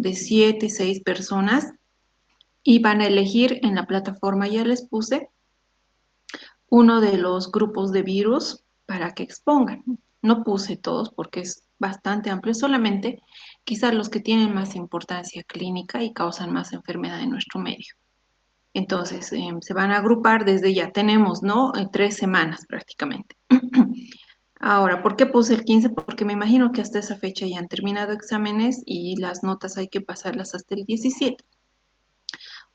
de 7, 6 personas y van a elegir en la plataforma, ya les puse, uno de los grupos de virus para que expongan. No puse todos porque es bastante amplio, solamente quizás los que tienen más importancia clínica y causan más enfermedad en nuestro medio. Entonces, se van a agrupar desde ya. Tenemos, ¿no? 3 semanas prácticamente. Ahora, ¿por qué puse el 15? Porque me imagino que hasta esa fecha ya han terminado exámenes y las notas hay que pasarlas hasta el 17.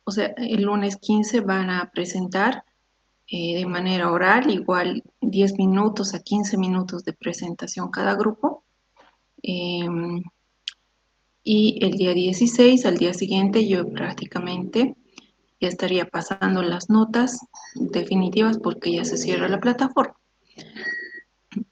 O sea, el lunes 15 van a presentar de manera oral, igual 10 minutos a 15 minutos de presentación cada grupo. Y el día 16, al día siguiente, yo prácticamente ya estaría pasando las notas definitivas porque ya se cierra la plataforma.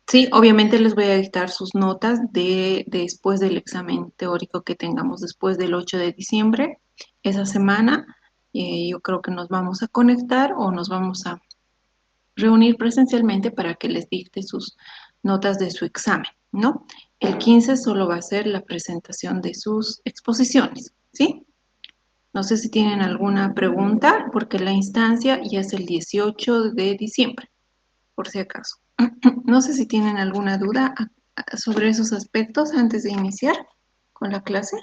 Sí, obviamente les voy a dictar sus notas después del examen teórico que tengamos después del 8 de diciembre. Esa semana yo creo que nos vamos a conectar o nos vamos a reunir presencialmente para que les dicte sus notas de su examen, ¿no? El 15 solo va a ser la presentación de sus exposiciones, ¿sí? No sé si tienen alguna pregunta, porque la instancia ya es el 18 de diciembre, por si acaso. No sé si tienen alguna duda sobre esos aspectos antes de iniciar con la clase.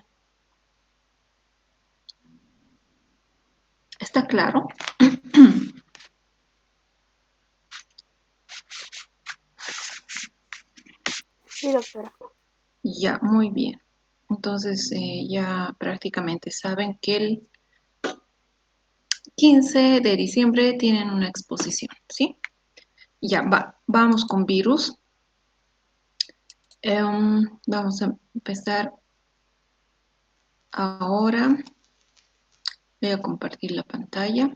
¿Está claro? Sí, doctora. Ya, muy bien. Entonces ya prácticamente saben que el 15 de diciembre tienen una exposición, ¿sí? Ya, vamos con virus. Vamos a empezar ahora. Voy a compartir la pantalla.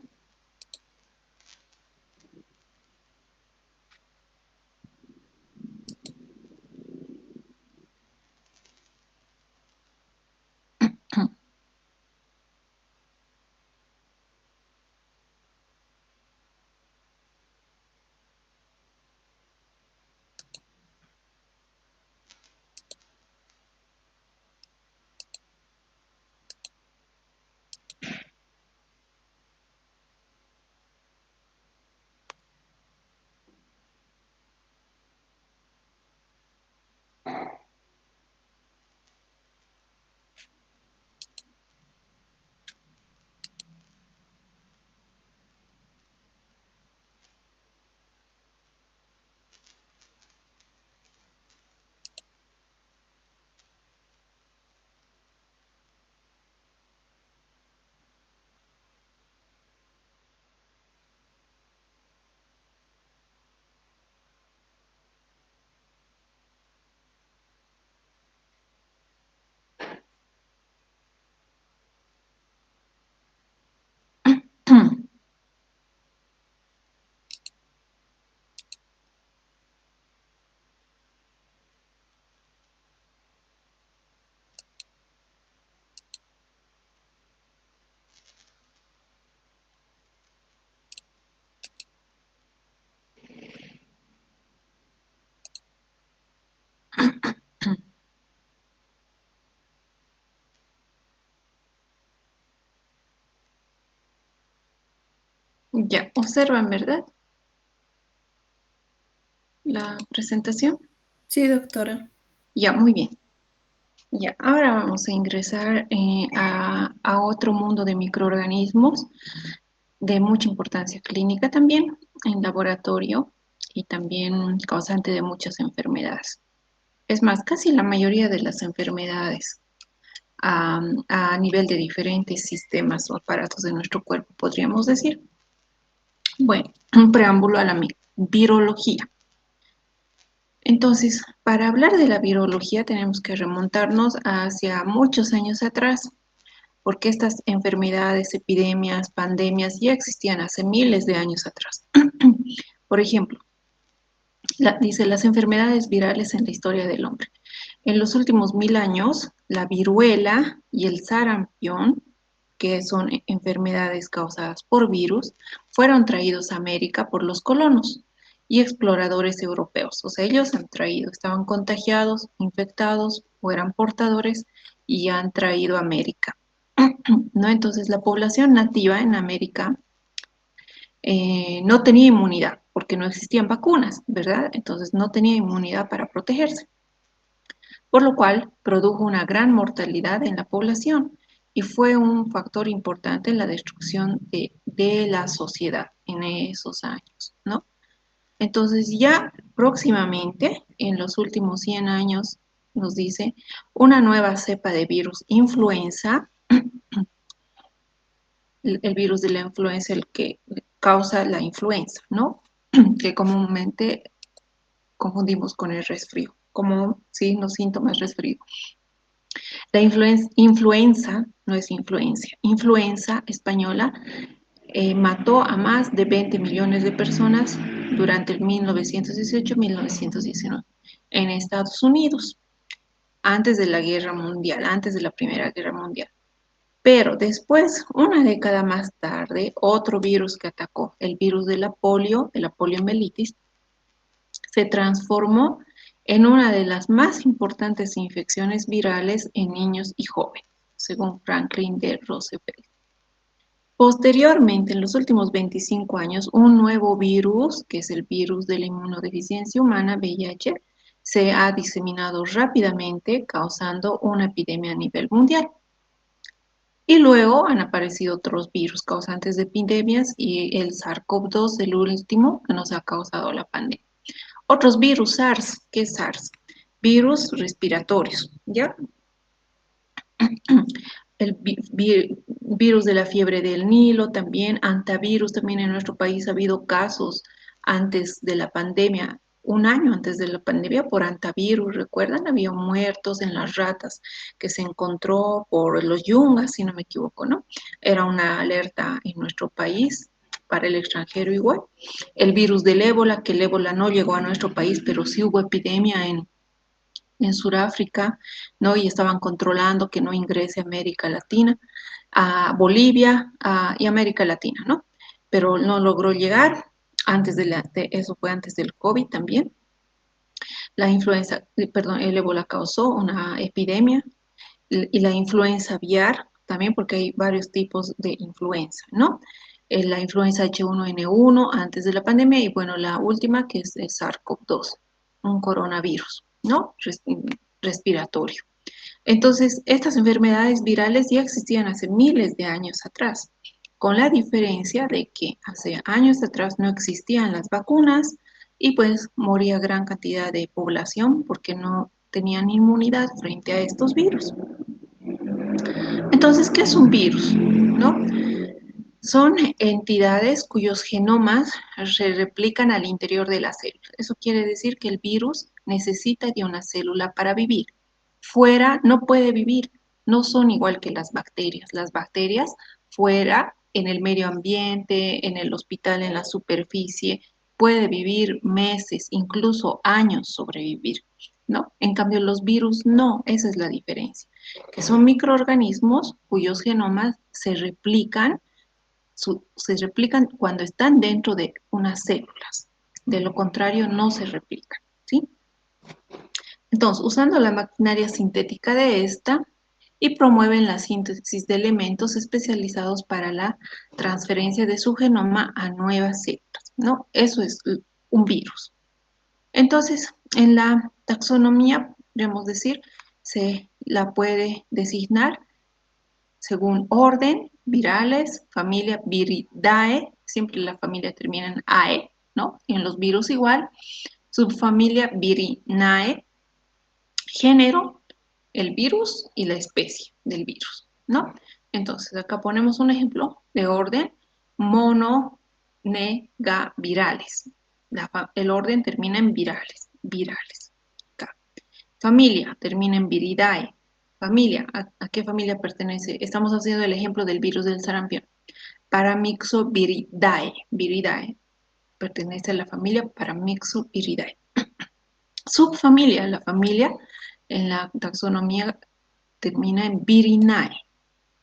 Ya, observan, ¿verdad? La presentación. Sí, doctora. Ya, muy bien. Ya, ahora vamos a ingresar a otro mundo de microorganismos de mucha importancia clínica también, en laboratorio y también causante de muchas enfermedades. Es más, casi la mayoría de las enfermedades a nivel de diferentes sistemas o aparatos de nuestro cuerpo, podríamos decir. Bueno, un preámbulo a la virología. Entonces, para hablar de la virología tenemos que remontarnos hacia muchos años atrás, porque estas enfermedades, epidemias, pandemias ya existían hace miles de años atrás. Por ejemplo, dice las enfermedades virales en la historia del hombre. En los últimos 1000 años, la viruela y el sarampión, que son enfermedades causadas por virus, fueron traídos a América por los colonos y exploradores europeos. O sea, ellos han traído, estaban contagiados, infectados o eran portadores y han traído a América, ¿no? Entonces la población nativa en América no tenía inmunidad porque no existían vacunas, ¿verdad? Entonces no tenía inmunidad para protegerse, por lo cual produjo una gran mortalidad en la población y fue un factor importante en la destrucción de la sociedad en esos años, ¿no? Entonces ya próximamente, en los últimos 100 años, nos dice una nueva cepa de virus influenza, el virus de la influenza, el que causa la influenza, ¿no? Que comúnmente confundimos con el resfrío, como sí, los síntomas resfrío. La influenza no es influenza española mató a más de 20 millones de personas durante el 1918-1919 en Estados Unidos, antes de la guerra mundial, antes de la Primera Guerra Mundial. Pero después, una década más tarde, otro virus que atacó, el virus de la poliomielitis, se transformó en una de las más importantes infecciones virales en niños y jóvenes, según Franklin D. Roosevelt. Posteriormente, en los últimos 25 años, un nuevo virus, que es el virus de la inmunodeficiencia humana, VIH, se ha diseminado rápidamente, causando una epidemia a nivel mundial. Y luego han aparecido otros virus causantes de epidemias y el SARS-CoV-2, el último, que nos ha causado la pandemia. Otros virus, SARS, ¿qué es SARS? Virus respiratorios, ¿ya? El virus de la fiebre del Nilo, también antivirus, también en nuestro país ha habido casos antes de la pandemia, un año antes de la pandemia por antivirus, ¿recuerdan? Había muertos en las ratas que se encontró por los yungas, si no me equivoco, ¿no? Era una alerta en nuestro país, para el extranjero igual. El virus del ébola, que el ébola no llegó a nuestro país, pero sí hubo epidemia en Sudáfrica, ¿no? Y estaban controlando que no ingrese a América Latina, a Bolivia y América Latina, ¿no? Pero no logró llegar, eso fue antes del COVID también. La influenza, perdón, el ébola causó una epidemia y la influenza aviar también, porque hay varios tipos de influenza, ¿no? La influenza H1N1 antes de la pandemia y bueno, la última que es el SARS-CoV-2, un coronavirus, ¿no? Respiratorio. Entonces, estas enfermedades virales ya existían hace miles de años atrás, con la diferencia de que hace años atrás no existían las vacunas y pues moría gran cantidad de población porque no tenían inmunidad frente a estos virus. Entonces, ¿qué es un virus? ¿No? Son entidades cuyos genomas se replican al interior de la célula. Eso quiere decir que el virus necesita de una célula para vivir. Fuera no puede vivir, no son igual que las bacterias. Las bacterias fuera, en el medio ambiente, en el hospital, en la superficie, puede vivir meses, incluso años sobrevivir, ¿no? En cambio, los virus no, esa es la diferencia, que son microorganismos cuyos genomas se replican cuando están dentro de unas células. De lo contrario, no se replican, ¿sí? Entonces, usando la maquinaria sintética de esta y promueven la síntesis de elementos especializados para la transferencia de su genoma a nuevas células, ¿no? Eso es un virus. Entonces, en la taxonomía, podemos decir, se la puede designar según orden, virales, familia Viridae, siempre la familia termina en AE, ¿no? Y en los virus igual, subfamilia Virinae, género, el virus y la especie del virus, ¿no? Entonces, acá ponemos un ejemplo de orden mononegavirales. El orden termina en virales. Acá. Familia termina en viridae. Familia, ¿a qué familia pertenece? Estamos haciendo el ejemplo del virus del sarampión. Viridae, pertenece a la familia Paramyxoviridae. Subfamilia, la familia en la taxonomía termina en Virinae.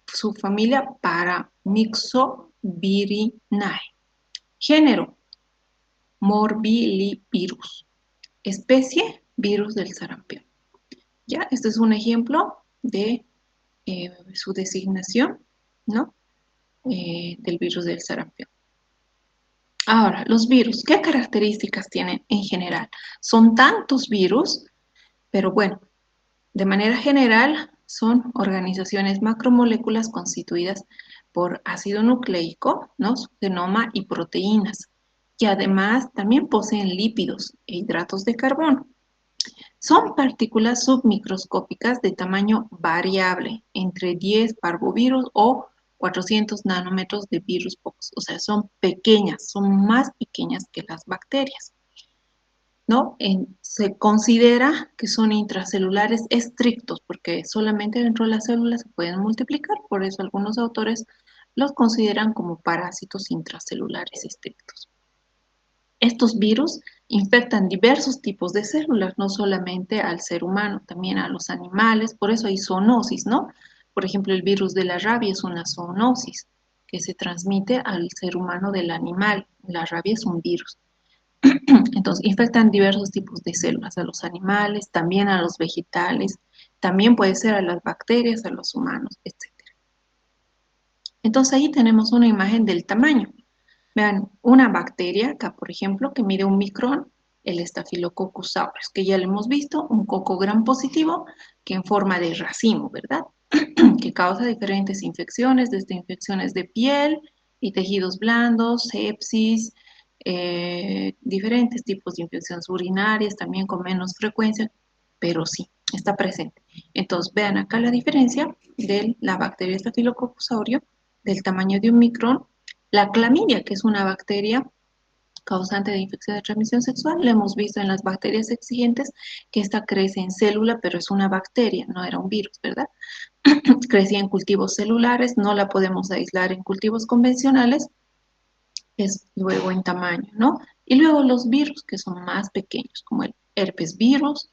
Subfamilia Paramyxoviridae. Género, Morbillivirus. Especie, virus del sarampión. ¿Ya? Este es un ejemplo de su designación, ¿no? Del virus del sarampión. Ahora, los virus, ¿qué características tienen en general? Son tantos virus, pero bueno, de manera general son organizaciones macromoléculas constituidas por ácido nucleico, ¿no? Su genoma y proteínas, que además también poseen lípidos e hidratos de carbono. Son partículas submicroscópicas de tamaño variable, entre 10 parvovirus o 400 nanómetros de virus pox. O sea, son pequeñas, son más pequeñas que las bacterias, ¿no? Se considera que son intracelulares estrictos porque solamente dentro de las células se pueden multiplicar, por eso algunos autores los consideran como parásitos intracelulares estrictos. Estos virus infectan diversos tipos de células, no solamente al ser humano, también a los animales, por eso hay zoonosis, ¿no? Por ejemplo, el virus de la rabia es una zoonosis que se transmite al ser humano del animal. La rabia es un virus. Entonces, infectan diversos tipos de células, a los animales, también a los vegetales, también puede ser a las bacterias, a los humanos, etc. Entonces, ahí tenemos una imagen del tamaño. Vean, una bacteria, acá por ejemplo, que mide 1 micrón, el Staphylococcus aureus, que ya lo hemos visto, un coco gram positivo que en forma de racimo, ¿verdad? Que causa diferentes infecciones, desde infecciones de piel y tejidos blandos, sepsis, diferentes tipos de infecciones urinarias, también con menos frecuencia, pero sí, está presente. Entonces, vean acá la diferencia de la bacteria Staphylococcus aureus del tamaño de 1 micrón. La clamidia, que es una bacteria causante de infección de transmisión sexual, la hemos visto en las bacterias exigentes, que esta crece en célula, pero es una bacteria, no era un virus, ¿verdad? Crecía en cultivos celulares, no la podemos aislar en cultivos convencionales, es luego en tamaño, ¿no? Y luego los virus, que son más pequeños, como el herpes virus,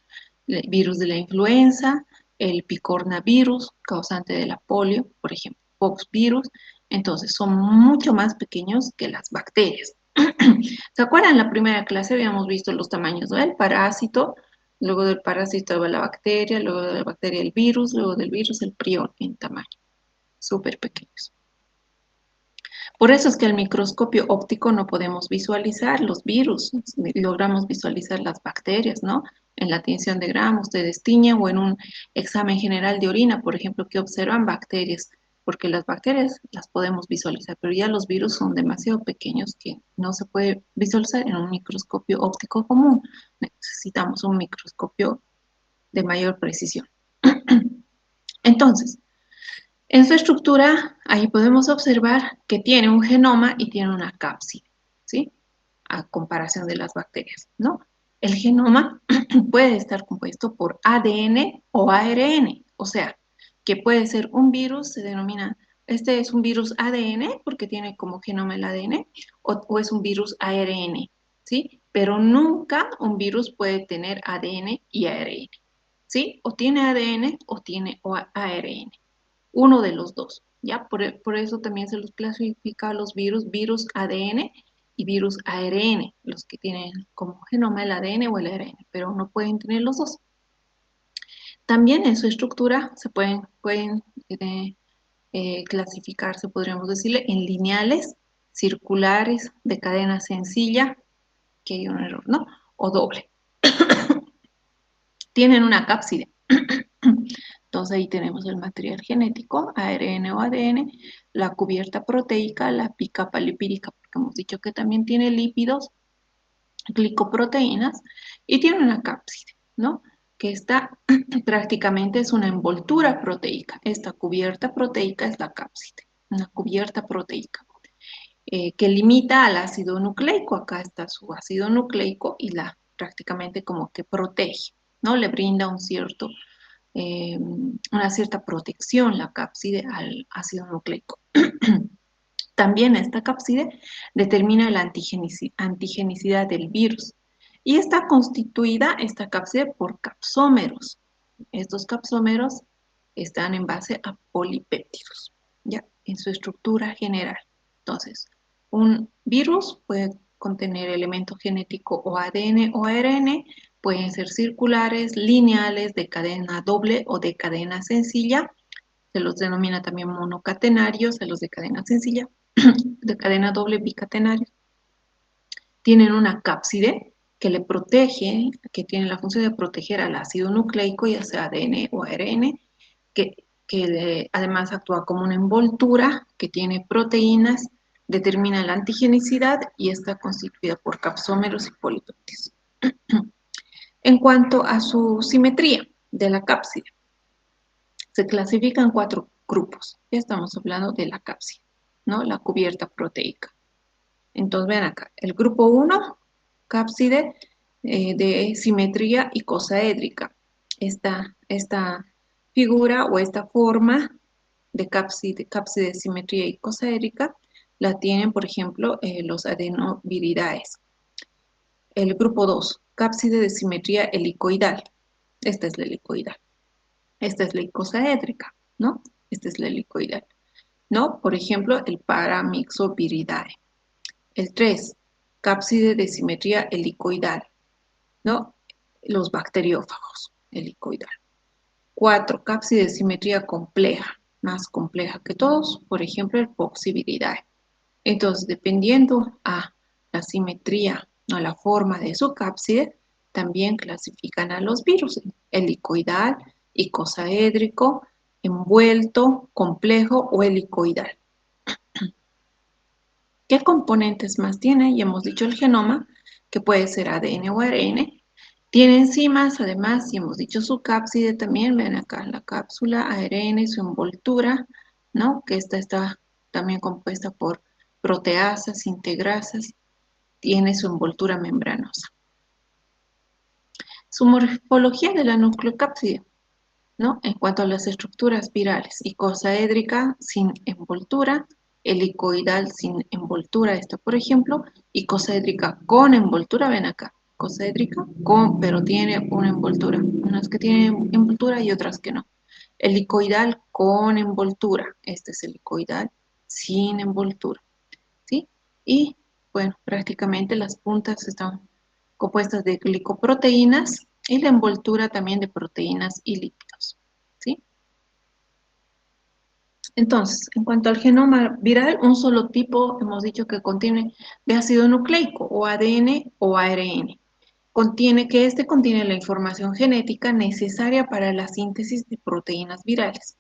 el virus de la influenza, el picornavirus, causante de la polio, por ejemplo, pox virus. Entonces, son mucho más pequeños que las bacterias. ¿Se acuerdan? En la primera clase habíamos visto los tamaños, ¿no? El parásito, luego del parásito va la bacteria, luego de la bacteria el virus, luego del virus el prión en tamaño, súper pequeños. Por eso es que al microscopio óptico no podemos visualizar los virus, logramos visualizar las bacterias, ¿no? En la tinción de gramo, ustedes tiñen o en un examen general de orina, por ejemplo, que observan bacterias, porque las bacterias las podemos visualizar, pero ya los virus son demasiado pequeños que no se puede visualizar en un microscopio óptico común. Necesitamos un microscopio de mayor precisión. Entonces, en su estructura, ahí podemos observar que tiene un genoma y tiene una cápside, ¿sí? A comparación de las bacterias, ¿no? El genoma puede estar compuesto por ADN o ARN, o sea, que puede ser un virus, se denomina, este es un virus ADN porque tiene como genoma el ADN, o es un virus ARN, ¿sí? Pero nunca un virus puede tener ADN y ARN, ¿sí? O tiene ADN o tiene ARN, uno de los dos, ¿ya? Por eso también se los clasifica a los virus, virus ADN y virus ARN, los que tienen como genoma el ADN o el ARN, pero no pueden tener los dos. También en su estructura se clasificarse, podríamos decirle, en lineales, circulares, de cadena sencilla, que hay un error, ¿no? O doble. Tienen una cápside. Entonces ahí tenemos el material genético, ARN o ADN, la cubierta proteica, la bicapa lipídica, porque hemos dicho que también tiene lípidos, glicoproteínas, y tiene una cápside, ¿no? Que está prácticamente es una envoltura proteica. Esta cubierta proteica es la cápside, una cubierta proteica, que limita al ácido nucleico. Acá está su ácido nucleico y la prácticamente como que protege, ¿no? Le brinda una cierta protección la cápside al ácido nucleico. También esta cápside determina la antigenicidad del virus y está constituida esta cápside por capsómeros. Estos capsómeros están en base a polipéptidos, ya en su estructura general. Entonces, un virus puede contener elemento genético o ADN o ARN, pueden ser circulares, lineales, de cadena doble o de cadena sencilla, se los denomina también monocatenarios, a los de cadena sencilla, de cadena doble bicatenaria. Tienen una cápside que le protege, que tiene la función de proteger al ácido nucleico, ya sea ADN o ARN, que además actúa como una envoltura que tiene proteínas, determina la antigenicidad y está constituida por capsómeros y polipéptidos. En cuanto a su simetría de la cápside, se clasifican 4 grupos. Ya estamos hablando de la cápside, ¿no? La cubierta proteica. Entonces, ven acá, el grupo 1, cápside de simetría icosaédrica. Esta figura o esta forma de cápside de simetría icosaédrica la tienen, por ejemplo, los adenoviridaes. El grupo 2, cápside de simetría helicoidal. Esta es la helicoidal. Esta es la icosaédrica, ¿no? Esta es la helicoidal, ¿no? Por ejemplo, el Paramyxoviridae. El 3, cápside de simetría helicoidal, ¿no? Los bacteriófagos, helicoidal. 4, cápside de simetría compleja, más compleja que todos, por ejemplo, el Poxiviridae. Entonces, dependiendo a la simetría o la forma de su cápside, también clasifican a los virus, helicoidal, icosaédrico, envuelto, complejo o helicoidal. ¿Qué componentes más tiene? Ya hemos dicho el genoma, que puede ser ADN o ARN. Tiene enzimas, además, y hemos dicho su cápside también. Ven acá la cápsula, ARN, su envoltura, ¿no? Que esta está también compuesta por proteasas, integrasas, tiene su envoltura membranosa. Su morfología de la nucleocápside, ¿no? En cuanto a las estructuras virales, icosaédrica sin envoltura, helicoidal sin envoltura, esta por ejemplo, icosaédrica con envoltura, ven acá, icosaédrica con, pero tiene una envoltura, unas que tienen envoltura y otras que no. Helicoidal con envoltura, este es helicoidal sin envoltura, ¿sí? Y bueno, prácticamente las puntas están compuestas de glicoproteínas y la envoltura también de proteínas y lípidos, ¿sí? Entonces, en cuanto al genoma viral, un solo tipo, hemos dicho que contiene de ácido nucleico, o ADN o ARN. Este contiene la información genética necesaria para la síntesis de proteínas virales.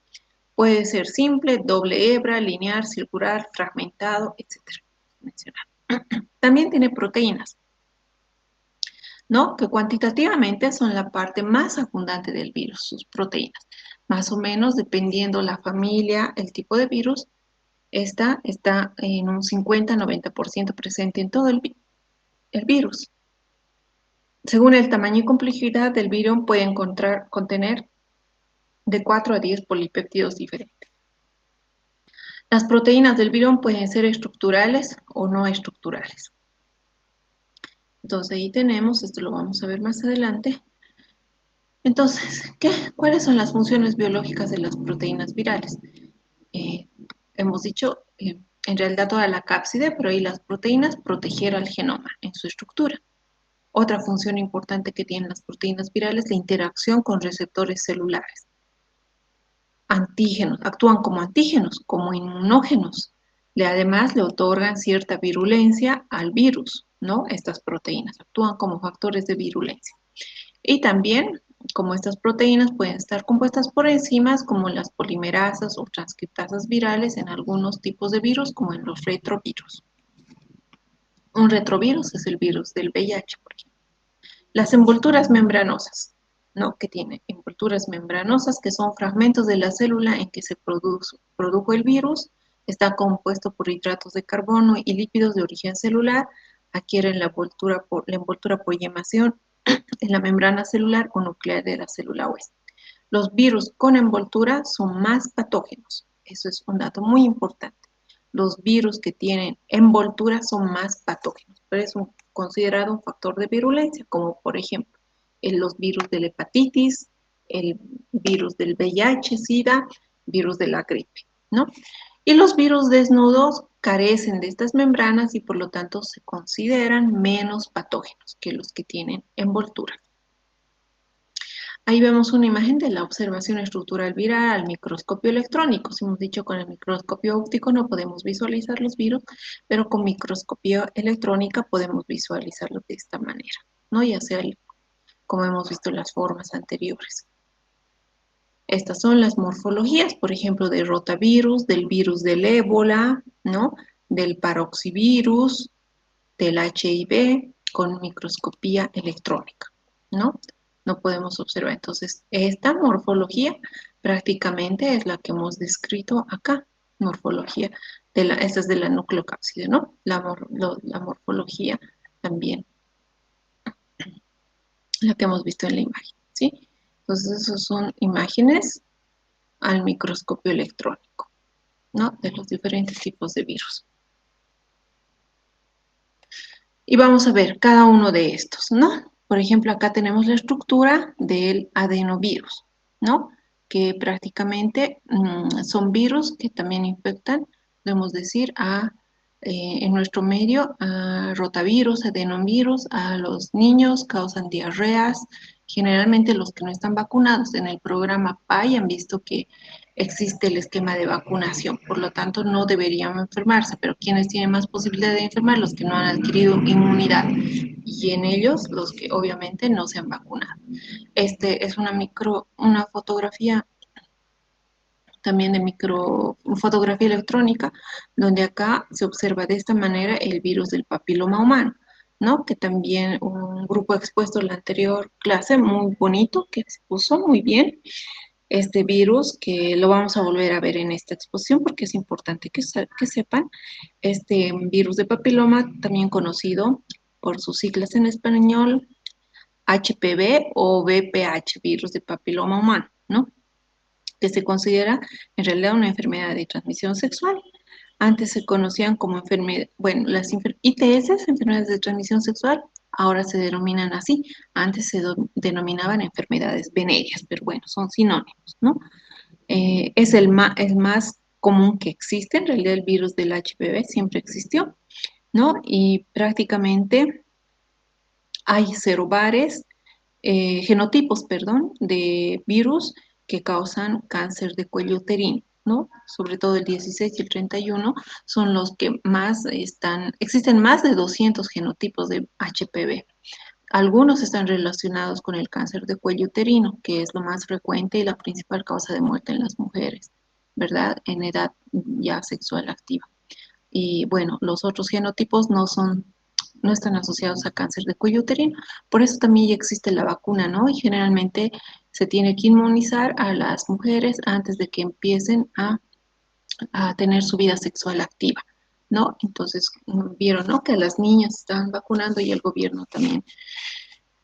Puede ser simple, doble hebra, lineal, circular, fragmentado, etc. También tiene proteínas, ¿no? Que cuantitativamente son la parte más abundante del virus, sus proteínas. Más o menos, dependiendo la familia, el tipo de virus, esta está en un 50-90% presente en todo el virus. Según el tamaño y complejidad del virus, puede contener de 4 a 10 polipéptidos diferentes. Las proteínas del virus pueden ser estructurales o no estructurales. Entonces ahí tenemos, esto lo vamos a ver más adelante. Entonces, ¿cuáles son las funciones biológicas de las proteínas virales? Hemos dicho, en realidad toda la cápside, pero ahí las proteínas, proteger al genoma en su estructura. Otra función importante que tienen las proteínas virales es la interacción con receptores celulares. Antígenos, actúan como antígenos, como inmunógenos. Además, le otorgan cierta virulencia al virus, ¿no? Estas proteínas actúan como factores de virulencia. Y también, como estas proteínas pueden estar compuestas por enzimas como las polimerasas o transcriptasas virales en algunos tipos de virus, como en los retrovirus. Un retrovirus es el virus del VIH, por ejemplo. Las envolturas membranosas, ¿no? Que tiene envolturas membranosas, que son fragmentos de la célula en que se produjo el virus, está compuesto por hidratos de carbono y lípidos de origen celular, adquieren la envoltura por yemación en la membrana celular o nuclear de la célula huésped. Los virus con envoltura son más patógenos. Eso es un dato muy importante. Los virus que tienen envoltura son más patógenos, pero es considerado un factor de virulencia, como por ejemplo los virus de la hepatitis, el virus del VIH, SIDA, virus de la gripe, ¿no? Y los virus desnudos carecen de estas membranas y por lo tanto se consideran menos patógenos que los que tienen envoltura. Ahí vemos una imagen de la observación estructural viral al microscopio electrónico. Si hemos dicho con el microscopio óptico no podemos visualizar los virus, pero con microscopía electrónica podemos visualizarlos de esta manera, ¿no? Ya sea como hemos visto en las formas anteriores. Estas son las morfologías, por ejemplo, del rotavirus, del virus del ébola, ¿no? Del paroxivirus, del HIV con microscopía electrónica, ¿no? No podemos observar. Entonces, esta morfología prácticamente es la que hemos descrito acá, morfología, esta es de la nucleocápside, ¿no? La morfología también, la que hemos visto en la imagen, ¿sí? Entonces, esas son imágenes al microscopio electrónico, ¿no? De los diferentes tipos de virus. Y vamos a ver cada uno de estos, ¿no? Por ejemplo, acá tenemos la estructura del adenovirus, ¿no? Que prácticamente son virus que también infectan, podemos decir, en nuestro medio, a rotavirus, adenovirus, a los niños, causan diarreas. Generalmente los que no están vacunados en el programa PAI han visto que existe el esquema de vacunación, por lo tanto no deberían enfermarse, pero quienes tienen más posibilidad de enfermar, los que no han adquirido inmunidad y en ellos los que obviamente no se han vacunado. Este es una fotografía también de fotografía electrónica, donde acá se observa de esta manera el virus del papiloma humano, ¿no? Que también un grupo expuesto en la anterior clase, muy bonito, que se puso muy bien, este virus, que lo vamos a volver a ver en esta exposición porque es importante que sepan, este virus de papiloma, también conocido por sus siglas en español, HPV o VPH, virus de papiloma humano, ¿no? Que se considera en realidad una enfermedad de transmisión sexual. Antes se conocían como enfermedades, bueno, las ITS, enfermedades de transmisión sexual, ahora se denominan así. Antes se denominaban enfermedades venéreas, pero bueno, son sinónimos, ¿no? Es más común que existe, en realidad el virus del HPV siempre existió, ¿no? Y prácticamente hay genotipos, perdón, de virus que causan cáncer de cuello uterino, ¿no? Sobre todo el 16 y el 31 son los que más existen más de 200 genotipos de HPV. Algunos están relacionados con el cáncer de cuello uterino, que es lo más frecuente y la principal causa de muerte en las mujeres, ¿verdad? En edad ya sexual activa. Y bueno, los otros genotipos no están asociados a cáncer de cuello uterino. Por eso también ya existe la vacuna, ¿no? Y generalmente se tiene que inmunizar a las mujeres antes de que empiecen a tener su vida sexual activa, ¿no? Entonces, vieron, ¿no? Que a las niñas están vacunando y el gobierno también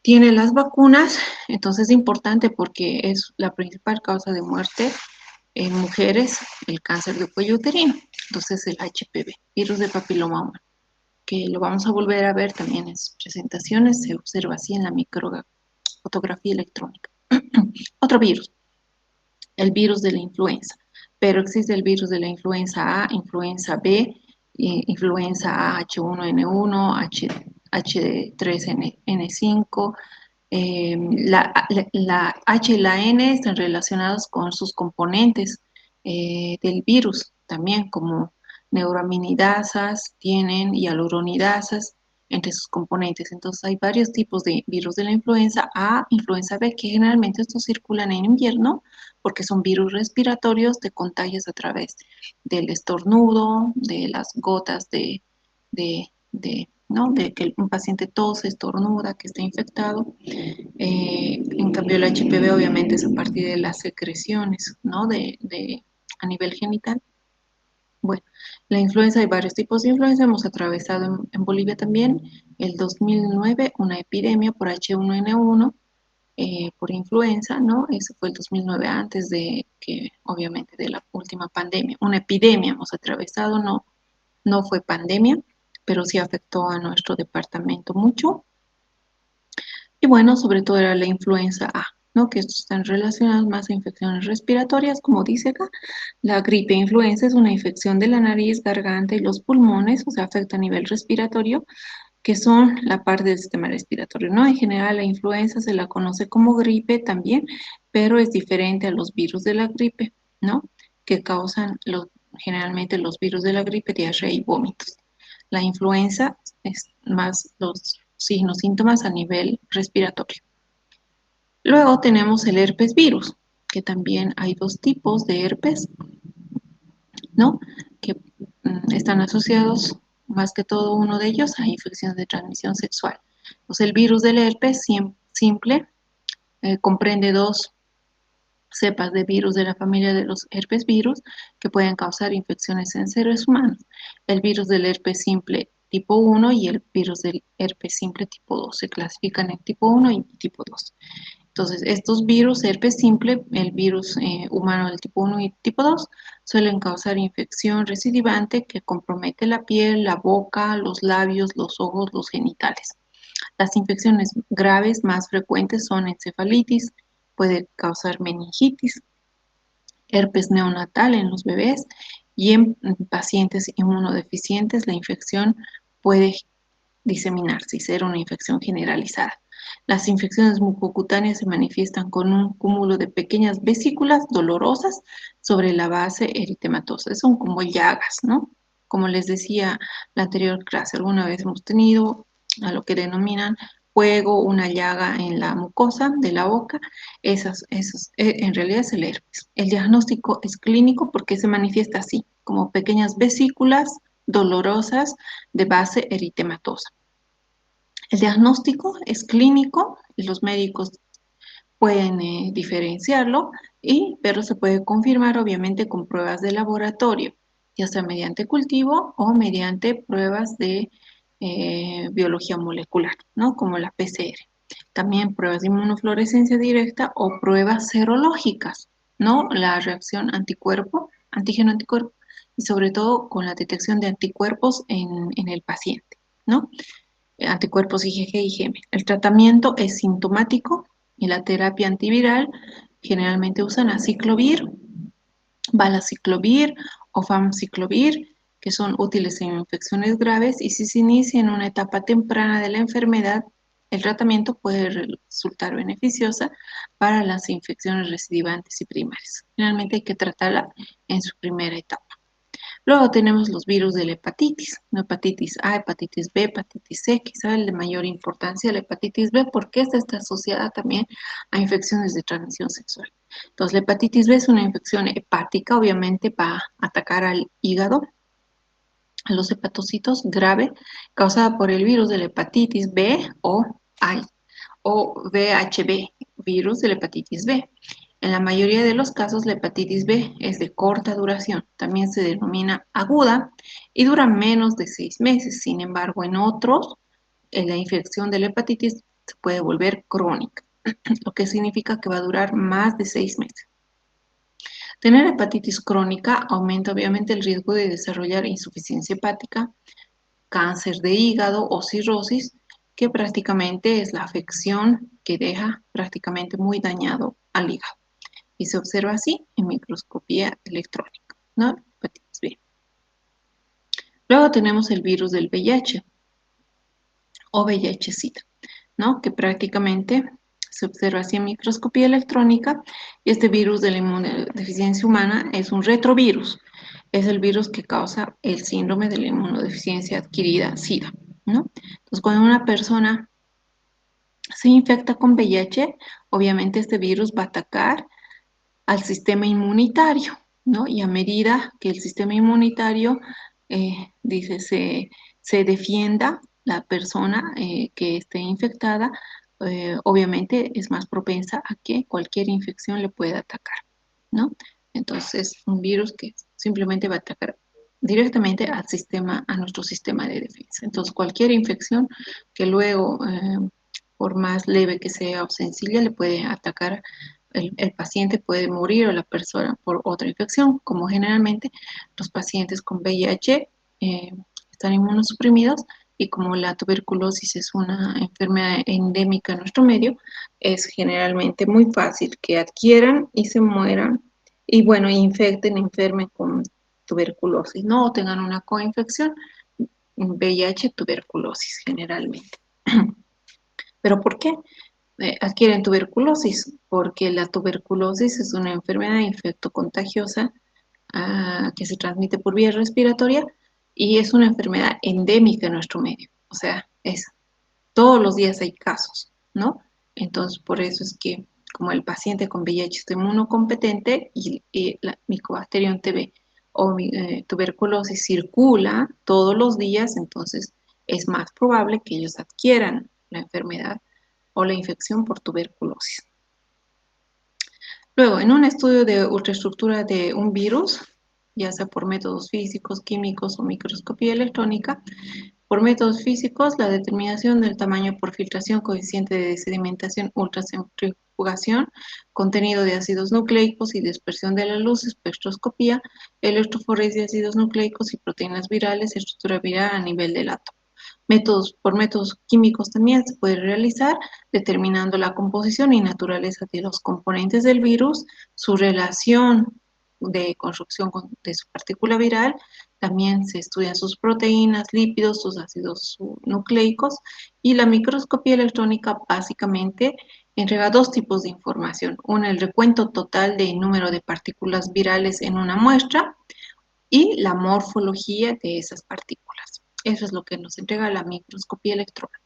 tiene las vacunas. Entonces es importante porque es la principal causa de muerte en mujeres, el cáncer de cuello uterino. Entonces el HPV, virus de papiloma humano, que lo vamos a volver a ver también en sus presentaciones, se observa así en la microfotografía electrónica. Otro virus, el virus de la influenza, pero existe el virus de la influenza A, influenza B, influenza A H1N1, H3N5, la H y la N están relacionados con sus componentes del virus, también como neuroaminidasas tienen y hialuronidasas entre sus componentes. Entonces hay varios tipos de virus de la influenza A, influenza B, que generalmente estos circulan en invierno porque son virus respiratorios de contagios a través del estornudo, de las gotas ¿no? De que un paciente tose, estornuda, que está infectado. En cambio, el HPV obviamente es a partir de las secreciones, ¿no? A nivel genital. Bueno, la influenza, hay varios tipos de influenza. Hemos atravesado en Bolivia también el 2009 una epidemia por H1N1, por influenza, ¿no? Ese fue el 2009 antes de que, obviamente, de la última pandemia. Una epidemia hemos atravesado, no fue pandemia, pero sí afectó a nuestro departamento mucho. Y bueno, sobre todo era la influenza A, ¿no? Que estos están relacionados más a infecciones respiratorias, como dice acá. La gripe influenza es una infección de la nariz, garganta y los pulmones, o sea, afecta a nivel respiratorio. que son la parte del sistema respiratorio, ¿no? En general, la influenza se la conoce como gripe también, pero es diferente a los virus de la gripe, ¿no? Que causan generalmente los virus de la gripe, diarrea y vómitos. La influenza es más los signos, síntomas a nivel respiratorio. Luego tenemos el herpes virus, que también hay dos tipos de herpes, ¿no? Que están asociados más que todo uno de ellos a infecciones de transmisión sexual. Entonces, el virus del herpes simple comprende dos cepas de virus de la familia de los herpes virus que pueden causar infecciones en seres humanos. El virus del herpes simple tipo 1 y el virus del herpes simple tipo 2 se clasifican en tipo 1 y tipo 2. Entonces, estos virus, herpes simple, el virus humano del tipo 1 y tipo 2, suelen causar infección recidivante que compromete la piel, la boca, los labios, los ojos, los genitales. Las infecciones graves más frecuentes son encefalitis, puede causar meningitis, herpes neonatal en los bebés y en pacientes inmunodeficientes la infección puede diseminarse y ser una infección generalizada. Las infecciones mucocutáneas se manifiestan con un cúmulo de pequeñas vesículas dolorosas sobre la base eritematosa. Son como llagas, ¿no? Como les decía la anterior clase, alguna vez hemos tenido a lo que denominan fuego, una llaga en la mucosa de la boca. En realidad es el herpes. El diagnóstico es clínico porque se manifiesta así, como pequeñas vesículas dolorosas de base eritematosa. El diagnóstico es clínico y los médicos pueden diferenciarlo, pero se puede confirmar obviamente con pruebas de laboratorio, ya sea mediante cultivo o mediante pruebas de biología molecular, ¿no? Como la PCR. También pruebas de inmunofluorescencia directa o pruebas serológicas, ¿no? La reacción antígeno-anticuerpo, y sobre todo con la detección de anticuerpos en el paciente, ¿no? Anticuerpos IgG y IgM. El tratamiento es sintomático y la terapia antiviral generalmente usan aciclovir, valaciclovir o famciclovir, que son útiles en infecciones graves y si se inicia en una etapa temprana de la enfermedad, el tratamiento puede resultar beneficiosa para las infecciones recidivantes y primarias. Generalmente hay que tratarla en su primera etapa. Luego tenemos los virus de la hepatitis, ¿no? Hepatitis A, hepatitis B, hepatitis C, quizá el de mayor importancia, la hepatitis B, porque esta está asociada también a infecciones de transmisión sexual. Entonces, la hepatitis B es una infección hepática, obviamente va a atacar al hígado, a los hepatocitos grave, causada por el virus de la hepatitis B o VHB, virus de la hepatitis B. En la mayoría de los casos, la hepatitis B es de corta duración, también se denomina aguda y dura menos de 6 meses. Sin embargo, en otros, la infección de la hepatitis se puede volver crónica, lo que significa que va a durar más de 6 meses. Tener hepatitis crónica aumenta obviamente el riesgo de desarrollar insuficiencia hepática, cáncer de hígado o cirrosis, que prácticamente es la afección que deja prácticamente muy dañado al hígado. Y se observa así en microscopía electrónica, ¿no? Hepatitis B. Luego tenemos el virus del VIH o VIH-Sida, ¿no? Que prácticamente se observa así en microscopía electrónica. Y este virus de la inmunodeficiencia humana es un retrovirus. Es el virus que causa el síndrome de la inmunodeficiencia adquirida SIDA, ¿no? Entonces, cuando una persona se infecta con VIH, obviamente este virus va a atacar al sistema inmunitario, ¿no? Y a medida que el sistema inmunitario, se defienda la persona que esté infectada, obviamente es más propensa a que cualquier infección le pueda atacar, ¿no? Entonces, un virus que simplemente va a atacar directamente a nuestro sistema de defensa. Entonces, cualquier infección que luego, por más leve que sea o sencilla, le puede atacar, el paciente puede morir o la persona por otra infección, como generalmente los pacientes con VIH están inmunosuprimidos y como la tuberculosis es una enfermedad endémica en nuestro medio, es generalmente muy fácil que adquieran y se mueran y bueno, enfermen con tuberculosis, ¿no? O tengan una coinfección VIH, tuberculosis generalmente. ¿Pero por qué adquieren tuberculosis? Porque la tuberculosis es una enfermedad infectocontagiosa que se transmite por vía respiratoria y es una enfermedad endémica en nuestro medio. O sea, todos los días hay casos, ¿no? Entonces, por eso es que como el paciente con VIH está inmunocompetente y la Mycobacterium TB o tuberculosis circula todos los días, entonces es más probable que ellos adquieran la enfermedad o la infección por tuberculosis. Luego, en un estudio de ultraestructura de un virus, ya sea por métodos físicos, químicos o microscopía electrónica, por métodos físicos, la determinación del tamaño por filtración, coeficiente de sedimentación, ultracentrifugación, contenido de ácidos nucleicos y dispersión de la luz, espectroscopía, electroforesis de ácidos nucleicos y proteínas virales, estructura viral a nivel del átomo. Por métodos químicos también se puede realizar, determinando la composición y naturaleza de los componentes del virus, su relación de construcción de su partícula viral, también se estudian sus proteínas, lípidos, sus ácidos nucleicos, y la microscopía electrónica básicamente entrega dos tipos de información. Una, el recuento total del número de partículas virales en una muestra y la morfología de esas partículas. Eso es lo que nos entrega la microscopía electrónica.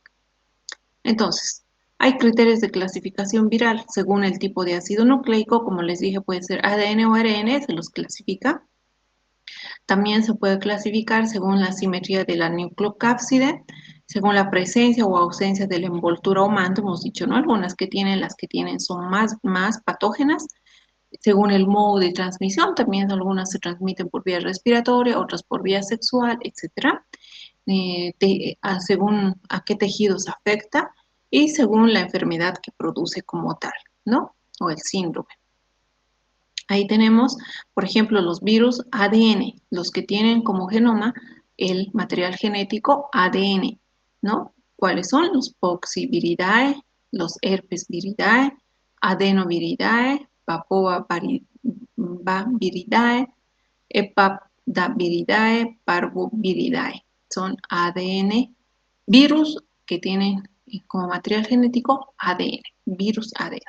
Entonces, hay criterios de clasificación viral según el tipo de ácido nucleico, como les dije, puede ser ADN o ARN, se los clasifica. También se puede clasificar según la simetría de la nucleocápside, según la presencia o ausencia de la envoltura o manto, hemos dicho, ¿no? Algunas que tienen, las que tienen son más patógenas, según el modo de transmisión, también algunas se transmiten por vía respiratoria, otras por vía sexual, etcétera, según a qué tejidos afecta y según la enfermedad que produce como tal, ¿no? O el síndrome. Ahí tenemos, por ejemplo, los virus ADN, los que tienen como genoma el material genético ADN, ¿no? ¿Cuáles son? Los Poxviridae, los Herpes viridae, Adenoviridae, Papoviridae, Epapdaviridae, Parvoviridae. Son ADN, virus que tienen como material genético ADN, virus ADN.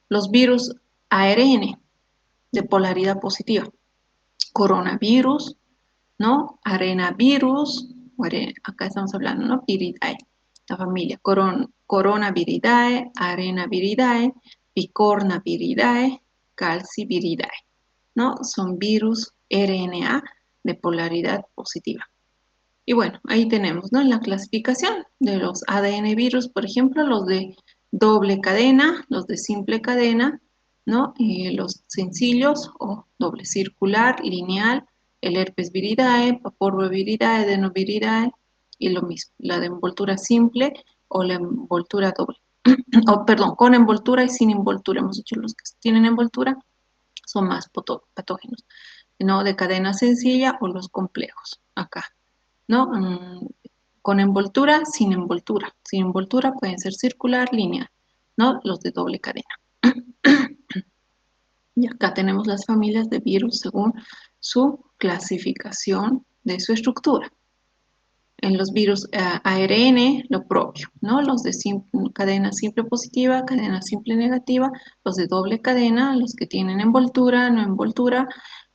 Los virus ARN, de polaridad positiva. Coronavirus, ¿no? Arenavirus, acá estamos hablando, ¿no? Viridae, la familia. Coronaviridae, Arenaviridae, Picornaviridae, Calciviridae, ¿no? Son virus RNA de polaridad positiva. Y bueno, ahí tenemos, ¿no? La clasificación de los ADN virus, por ejemplo, los de doble cadena, los de simple cadena, ¿no? Los sencillos o doble circular, lineal, el herpes viridae, paporviridae, adenoviridae, y lo mismo, la de envoltura simple o la envoltura doble. O, perdón, con envoltura y sin envoltura. Hemos dicho los que tienen envoltura son más patógenos, ¿no? De cadena sencilla o los complejos, acá. ¿No? Con envoltura, sin envoltura. Sin envoltura pueden ser circular, lineal, ¿no? Los de doble cadena. Y acá tenemos las familias de virus según su clasificación de su estructura. En los virus ARN, lo propio, ¿no? Los de cadena simple positiva, cadena simple negativa, los de doble cadena, los que tienen envoltura, no envoltura,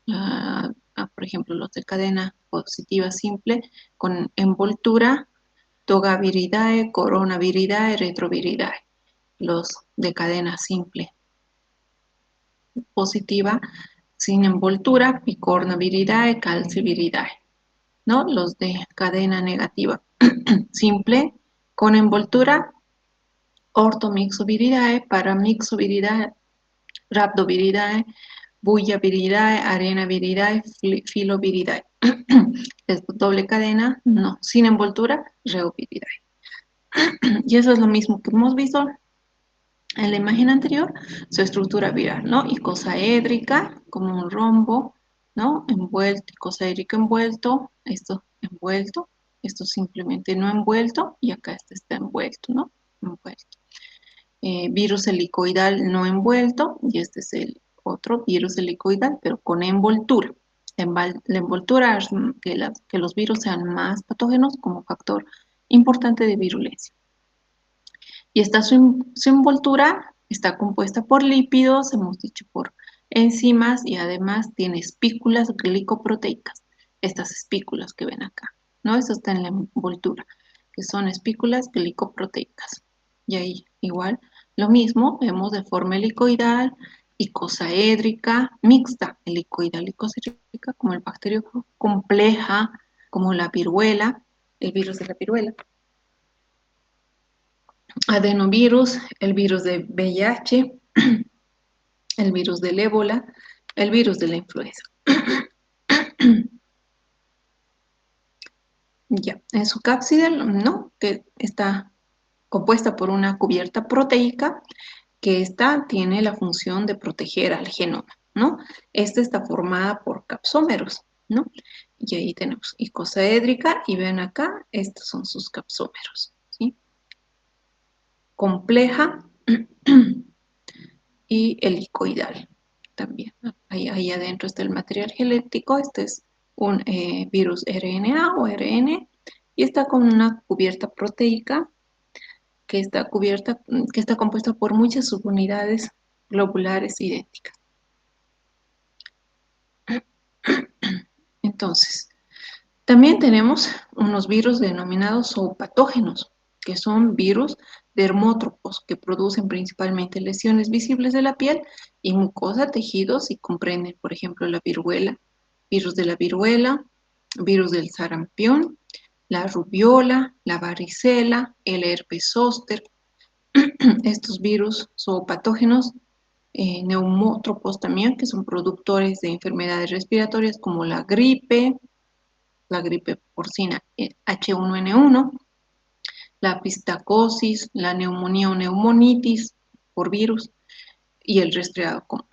por ejemplo, los de cadena positiva simple con envoltura, Togaviridae, Coronaviridae, Retroviridae. Los de cadena simple positiva sin envoltura, Picornaviridae, Calciviridae, ¿no? Los de cadena negativa simple con envoltura, Orthomyxoviridae, Paramyxoviridae, Rhabdoviridae, Buyyaviridae, Arenaviridae, Filoviridae. Es doble cadena, no, sin envoltura, Reoviridae. Y eso es lo mismo que hemos visto en la imagen anterior, su estructura viral, ¿no? Icosaédrica, como un rombo, ¿no? Envuelto, icosaédrico envuelto, esto simplemente no envuelto, y acá este está envuelto, ¿no? Envuelto. Virus helicoidal no envuelto, y este es el otro virus helicoidal, pero con envoltura. La envoltura hace que los virus sean más patógenos como factor importante de virulencia. Y su envoltura está compuesta por lípidos, hemos dicho por enzimas y además tiene espículas glicoproteicas. Estas espículas que ven acá, ¿no? Eso está en la envoltura, que son espículas glicoproteicas. Y ahí igual lo mismo, vemos de forma helicoidal, icosaédrica, mixta, helicoidal, icosaédrica, como el bacterio, compleja, como la viruela, el virus de la viruela, adenovirus, el virus de VIH, el virus del ébola, el virus de la influenza. Ya, en su cápside, ¿no? Que está compuesta por una cubierta proteica que esta tiene la función de proteger al genoma, ¿no? Esta está formada por capsómeros, ¿no? Y ahí tenemos icosaédrica y ven acá, estos son sus capsómeros, ¿sí? Compleja y helicoidal también. Ahí adentro está el material genético, este es un virus RNA o RN y está con una cubierta proteica que está compuesta por muchas subunidades globulares idénticas. Entonces, también tenemos unos virus denominados zoopatógenos, que son virus dermótropos que producen principalmente lesiones visibles de la piel y mucosa, tejidos y comprenden, por ejemplo, la viruela, virus de la viruela, virus del sarampión, la rubiola, la varicela, el herpes zóster. Estos virus zoopatógenos, neumótropos también, que son productores de enfermedades respiratorias como la gripe porcina H1N1, la pistacosis, la neumonía o neumonitis por virus y el resfriado común,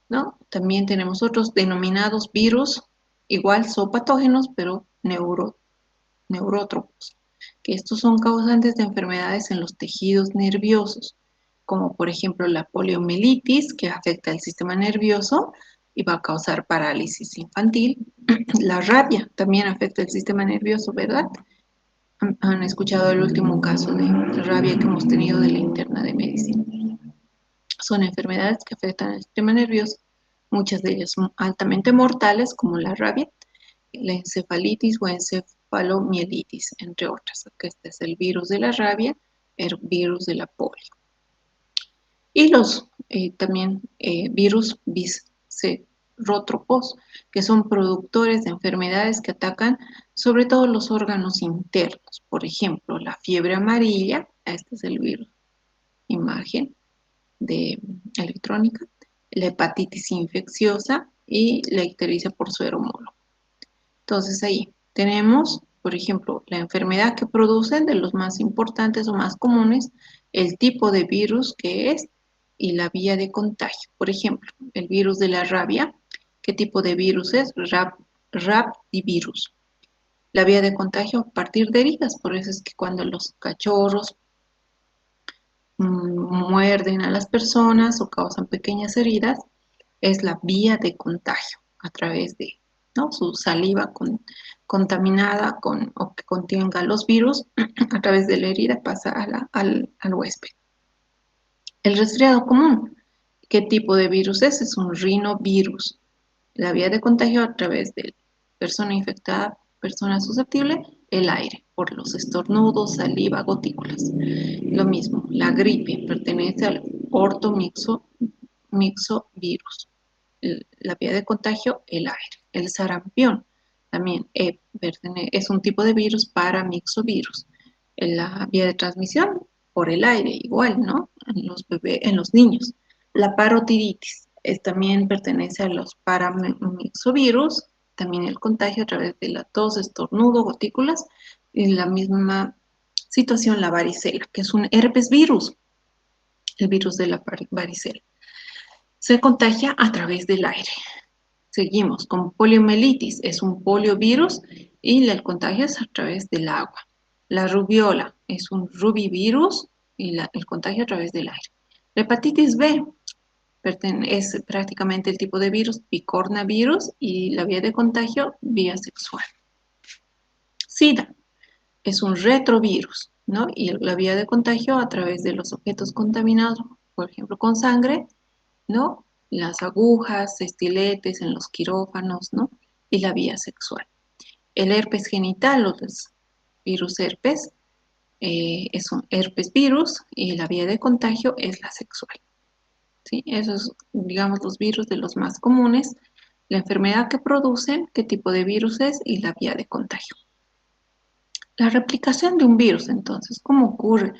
¿no? También tenemos otros denominados virus, igual zoopatógenos, pero neurótropos, que estos son causantes de enfermedades en los tejidos nerviosos, como por ejemplo la poliomielitis, que afecta el sistema nervioso y va a causar parálisis infantil. La rabia también afecta el sistema nervioso, ¿verdad? Han escuchado el último caso de rabia que hemos tenido de la interna de medicina. Son enfermedades que afectan el sistema nervioso, muchas de ellas son altamente mortales, como la rabia, la encefalitis o encefalomielitis, entre otras. Este es el virus de la rabia, el virus de la polio. Y los también virus viscerótropos, que son productores de enfermedades que atacan sobre todo los órganos internos. Por ejemplo, la fiebre amarilla, este es el virus, imagen de electrónica, la hepatitis infecciosa y la ictericia por suero homólogo. Entonces ahí tenemos, por ejemplo, la enfermedad que producen de los más importantes o más comunes, el tipo de virus que es y la vía de contagio. Por ejemplo, el virus de la rabia, ¿qué tipo de virus es? Raptivirus. La vía de contagio a partir de heridas, por eso es que cuando los cachorros muerden a las personas o causan pequeñas heridas, es la vía de contagio a través de, ¿no?, su saliva contaminada o que contenga los virus, a través de la herida pasa al huésped. El resfriado común, ¿qué tipo de virus es? Es un rinovirus. La vía de contagio a través de persona infectada, persona susceptible, el aire, por los estornudos, saliva, gotículas. Lo mismo, la gripe pertenece al ortomixovirus. La vía de contagio, el aire. El sarampión también es un tipo de virus paramixovirus. La vía de transmisión, por el aire, igual, ¿no? En los bebés, en los niños. La parotiditis también pertenece a los paramixovirus, también el contagio a través de la tos, estornudo, gotículas, y la misma situación la varicela, que es un herpes virus, el virus de la varicela. Se contagia a través del aire. Seguimos con poliomielitis, es un poliovirus y el contagio es a través del agua. La rubiola es un rubivirus y el contagio a través del aire. La hepatitis B Es prácticamente el tipo de virus picornavirus y la vía de contagio vía sexual. SIDA es un retrovirus, ¿no? Y la vía de contagio a través de los objetos contaminados, por ejemplo, con sangre, ¿no? Las agujas, estiletes en los quirófanos, ¿no? Y la vía sexual. El herpes genital, los virus herpes, es un herpes virus y la vía de contagio es la sexual. ¿Sí? Esos, digamos, los virus de los más comunes, la enfermedad que producen, qué tipo de virus es y la vía de contagio. La replicación de un virus, entonces, ¿cómo ocurre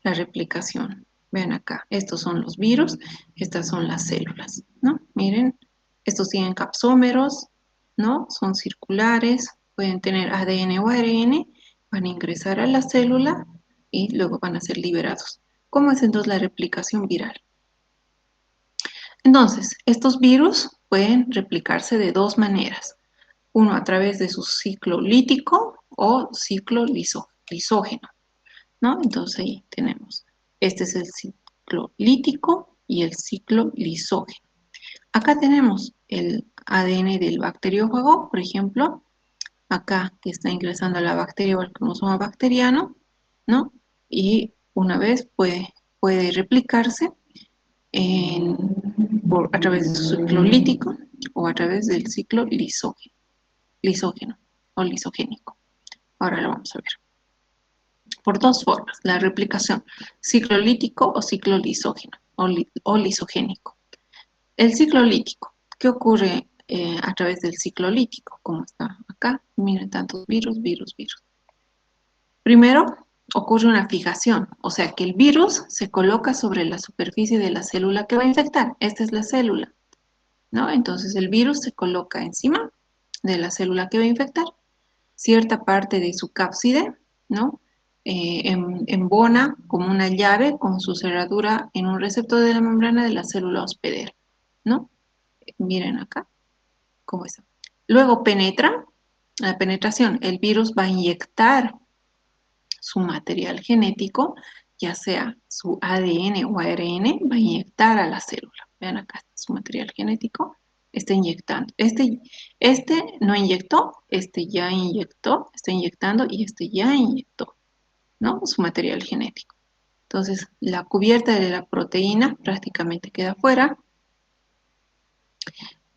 la replicación? Vean acá, estos son los virus, estas son las células, ¿no? Miren, estos tienen capsómeros, ¿no? Son circulares, pueden tener ADN o ARN, van a ingresar a la célula y luego van a ser liberados. ¿Cómo es entonces la replicación viral? Entonces, estos virus pueden replicarse de dos maneras. Uno a través de su ciclo lítico o ciclo lisógeno, ¿no? Entonces ahí tenemos, este es el ciclo lítico y el ciclo lisógeno. Acá tenemos el ADN del bacteriófago, por ejemplo, acá que está ingresando a la bacteria o al cromosoma bacteriano, ¿no? Y una vez puede replicarse a través de su ciclo lítico o a través del ciclo lisógeno o lisogénico. Ahora lo vamos a ver. Por dos formas, la replicación ciclo lítico o ciclo lisógeno o lisogénico. El ciclo lítico, ¿qué ocurre a través del ciclo lítico? Como está acá, miren tantos virus, virus, virus. Primero, ocurre una fijación, o sea que el virus se coloca sobre la superficie de la célula que va a infectar. Esta es la célula, ¿no? Entonces el virus se coloca encima de la célula que va a infectar, cierta parte de su cápside, ¿no? Embona como una llave con su cerradura en un receptor de la membrana de la célula hospedera, ¿no? Miren acá cómo está. Luego penetra, la penetración, el virus va a inyectar su material genético, ya sea su ADN o ARN, va a inyectar a la célula. Vean acá su material genético, está inyectando. Este no inyectó, este ya inyectó, está inyectando y este ya inyectó, ¿no? Su material genético. Entonces, la cubierta de la proteína prácticamente queda fuera.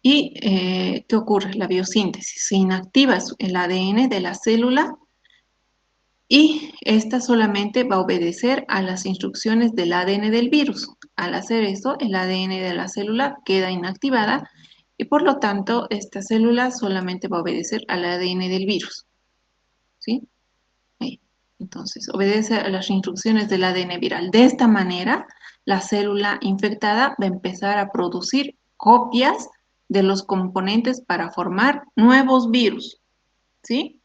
¿Y qué ocurre? La biosíntesis. Se inactiva el ADN de la célula y esta solamente va a obedecer a las instrucciones del ADN del virus. Al hacer eso, el ADN de la célula queda inactivada y por lo tanto esta célula solamente va a obedecer al ADN del virus. ¿Sí? Ahí. Entonces, obedece a las instrucciones del ADN viral. De esta manera, la célula infectada va a empezar a producir copias de los componentes para formar nuevos virus. ¿Sí?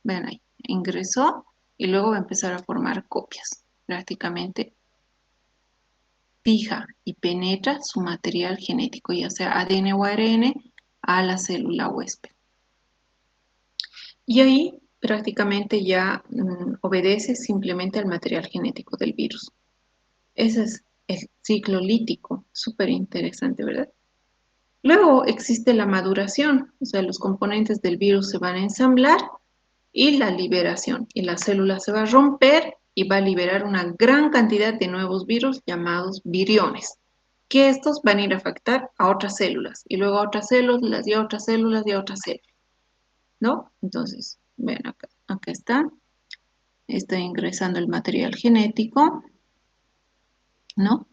Ven ahí, ingresó y luego va a empezar a formar copias. Prácticamente fija y penetra su material genético, ya sea ADN o ARN, a la célula huésped. Y ahí prácticamente ya obedece simplemente al material genético del virus. Ese es el ciclo lítico, súper interesante, ¿verdad? Luego existe la maduración, o sea, los componentes del virus se van a ensamblar y la liberación. Y la célula se va a romper y va a liberar una gran cantidad de nuevos virus llamados viriones, que estos van a ir a afectar a otras células y luego a otras células y a otras células y a otras células, ¿no? Entonces, ven acá está ingresando el material genético, ¿no?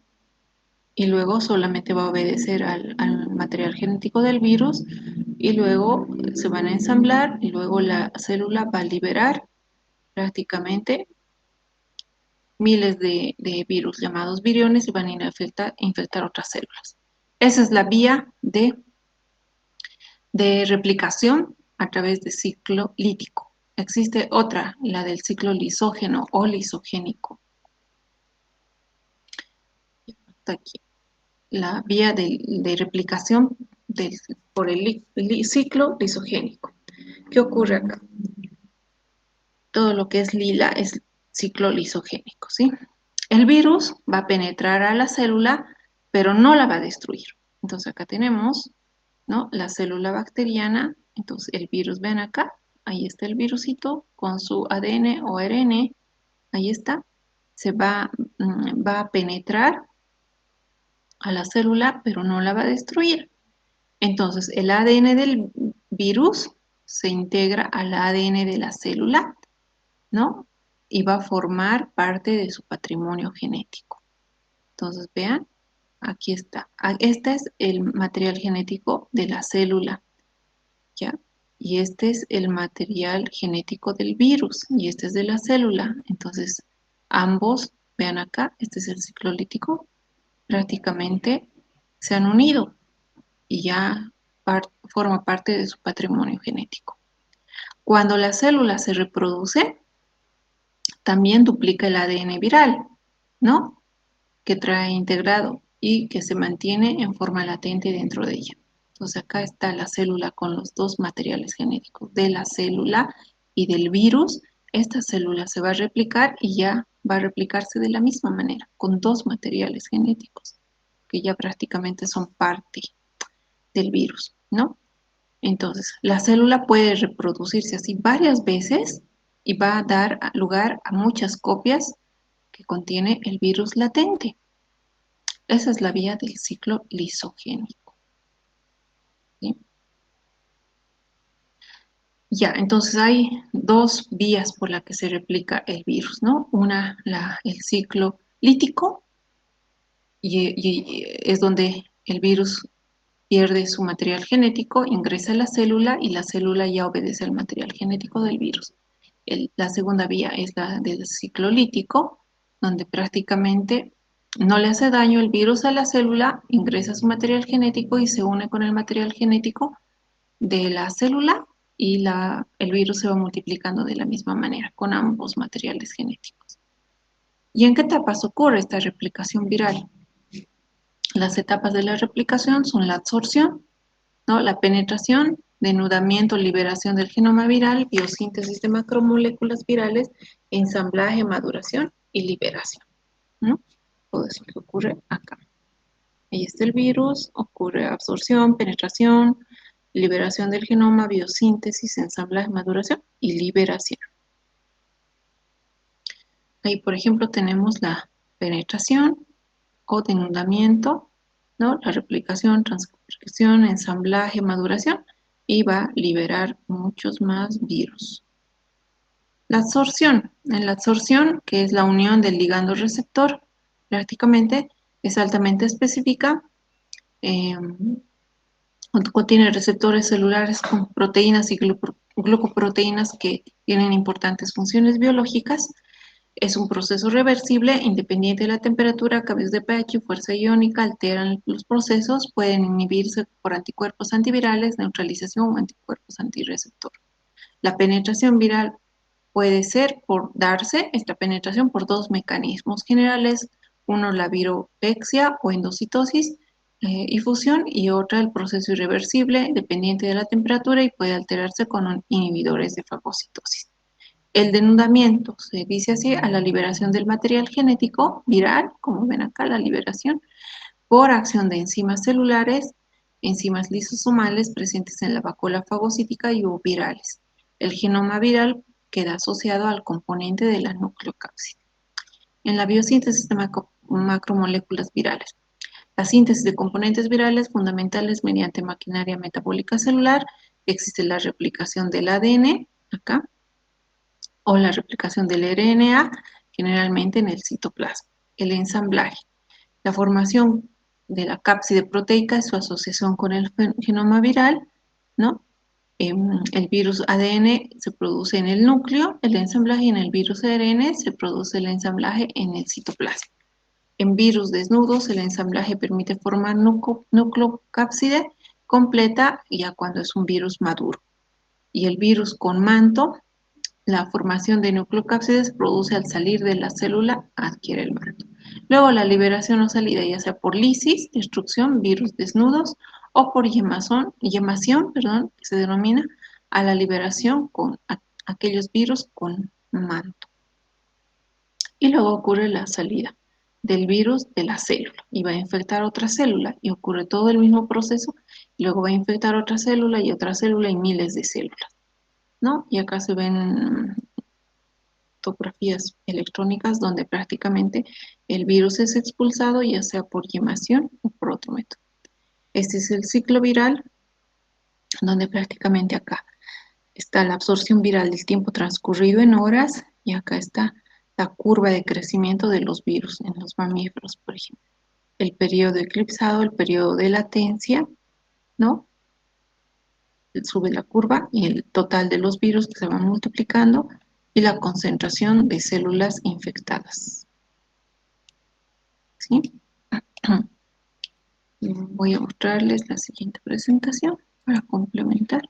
Y luego solamente va a obedecer al material genético del virus y luego se van a ensamblar y luego la célula va a liberar prácticamente miles de virus llamados viriones y van a ir a infectar otras células. Esa es la vía de replicación a través de ciclo lítico. Existe otra, la del ciclo lisógeno o lisogénico. Hasta aquí. La vía de replicación por el ciclo lisogénico. ¿Qué ocurre acá? Todo lo que es lila es ciclo lisogénico, ¿sí? El virus va a penetrar a la célula pero no la va a destruir. Entonces acá tenemos, ¿no?, la célula bacteriana. Entonces el virus, ven acá, ahí está el virusito con su ADN o ARN, ahí está, va a penetrar a la célula, pero no la va a destruir. Entonces el ADN del virus se integra al ADN de la célula, ¿no? Y va a formar parte de su patrimonio genético. Entonces vean, aquí está. Este es el material genético de la célula, ¿ya? Y este es el material genético del virus y este es de la célula. Entonces, ambos, vean acá, este es el ciclo lítico, prácticamente se han unido y ya forma parte de su patrimonio genético. Cuando la célula se reproduce, también duplica el ADN viral, ¿no?, que trae integrado y que se mantiene en forma latente dentro de ella. Entonces acá está la célula con los dos materiales genéticos de la célula y del virus. Esta célula se va a replicar y ya va a replicarse de la misma manera, con dos materiales genéticos, que ya prácticamente son parte del virus, ¿no? Entonces, la célula puede reproducirse así varias veces y va a dar lugar a muchas copias que contiene el virus latente. Esa es la vía del ciclo lisogénico, ¿sí? Ya, entonces hay dos vías por las que se replica el virus, ¿no? Una, el ciclo lítico, y es donde el virus pierde su material genético, ingresa a la célula y la célula ya obedece al material genético del virus. La segunda vía es la del ciclo lítico, donde prácticamente no le hace daño el virus a la célula, ingresa su material genético y se une con el material genético de la célula y el virus se va multiplicando de la misma manera con ambos materiales genéticos. ¿Y en qué etapas ocurre esta replicación viral? Las etapas de la replicación son la absorción, ¿no?, la penetración, denudamiento, liberación del genoma viral, biosíntesis de macromoléculas virales, ensamblaje, maduración y liberación, ¿no? Todo eso que ocurre acá. Ahí está el virus, ocurre absorción, penetración, liberación del genoma, biosíntesis, ensamblaje, maduración y liberación. Ahí, por ejemplo, tenemos la penetración o denudamiento, ¿no?, la replicación, transcripción, ensamblaje, maduración, y va a liberar muchos más virus. La absorción. En la absorción, que es la unión del ligando receptor, prácticamente es altamente específica. Contiene receptores celulares con proteínas y glucoproteínas que tienen importantes funciones biológicas. Es un proceso reversible, independiente de la temperatura, cambios de pH y fuerza iónica alteran los procesos, pueden inhibirse por anticuerpos antivirales, neutralización o anticuerpos antirreceptor. La penetración viral puede darse esta penetración por dos mecanismos generales, uno la viropexia o endocitosis y fusión, y otra el proceso irreversible, dependiente de la temperatura y puede alterarse con inhibidores de fagocitosis. El denudamiento se dice así a la liberación del material genético viral, como ven acá, la liberación, por acción de enzimas celulares, enzimas lisosomales presentes en la vacuola fagocítica y o virales. El genoma viral queda asociado al componente de la nucleocápside. En la biosíntesis de macromoléculas virales. La síntesis de componentes virales fundamentales mediante maquinaria metabólica celular, existe la replicación del ADN, acá, o la replicación del RNA, generalmente en el citoplasma. El ensamblaje. La formación de la cápside proteica y su asociación con el genoma viral, ¿no? El virus ADN se produce en el núcleo, el ensamblaje, y en el virus ARN se produce el ensamblaje en el citoplasma. En virus desnudos, el ensamblaje permite formar nucleocápside completa ya cuando es un virus maduro. Y el virus con manto, la formación de nucleocápsides se produce al salir de la célula, adquiere el manto. Luego la liberación o salida, ya sea por lisis, destrucción, virus desnudos, o por yemación, que se denomina a la liberación con aquellos virus con manto. Y luego ocurre la salida. del virus de la célula y va a infectar otra célula y ocurre todo el mismo proceso y luego va a infectar otra célula y miles de células, ¿no? Y acá se ven fotografías electrónicas donde prácticamente el virus es expulsado ya sea por yemación o por otro método. Este es el ciclo viral donde prácticamente acá está la absorción viral del tiempo transcurrido en horas y acá está la curva de crecimiento de los virus en los mamíferos, por ejemplo. El periodo eclipsado, el periodo de latencia, ¿no? Sube la curva y el total de los virus que se van multiplicando y la concentración de células infectadas. ¿Sí? Voy a mostrarles la siguiente presentación para complementar.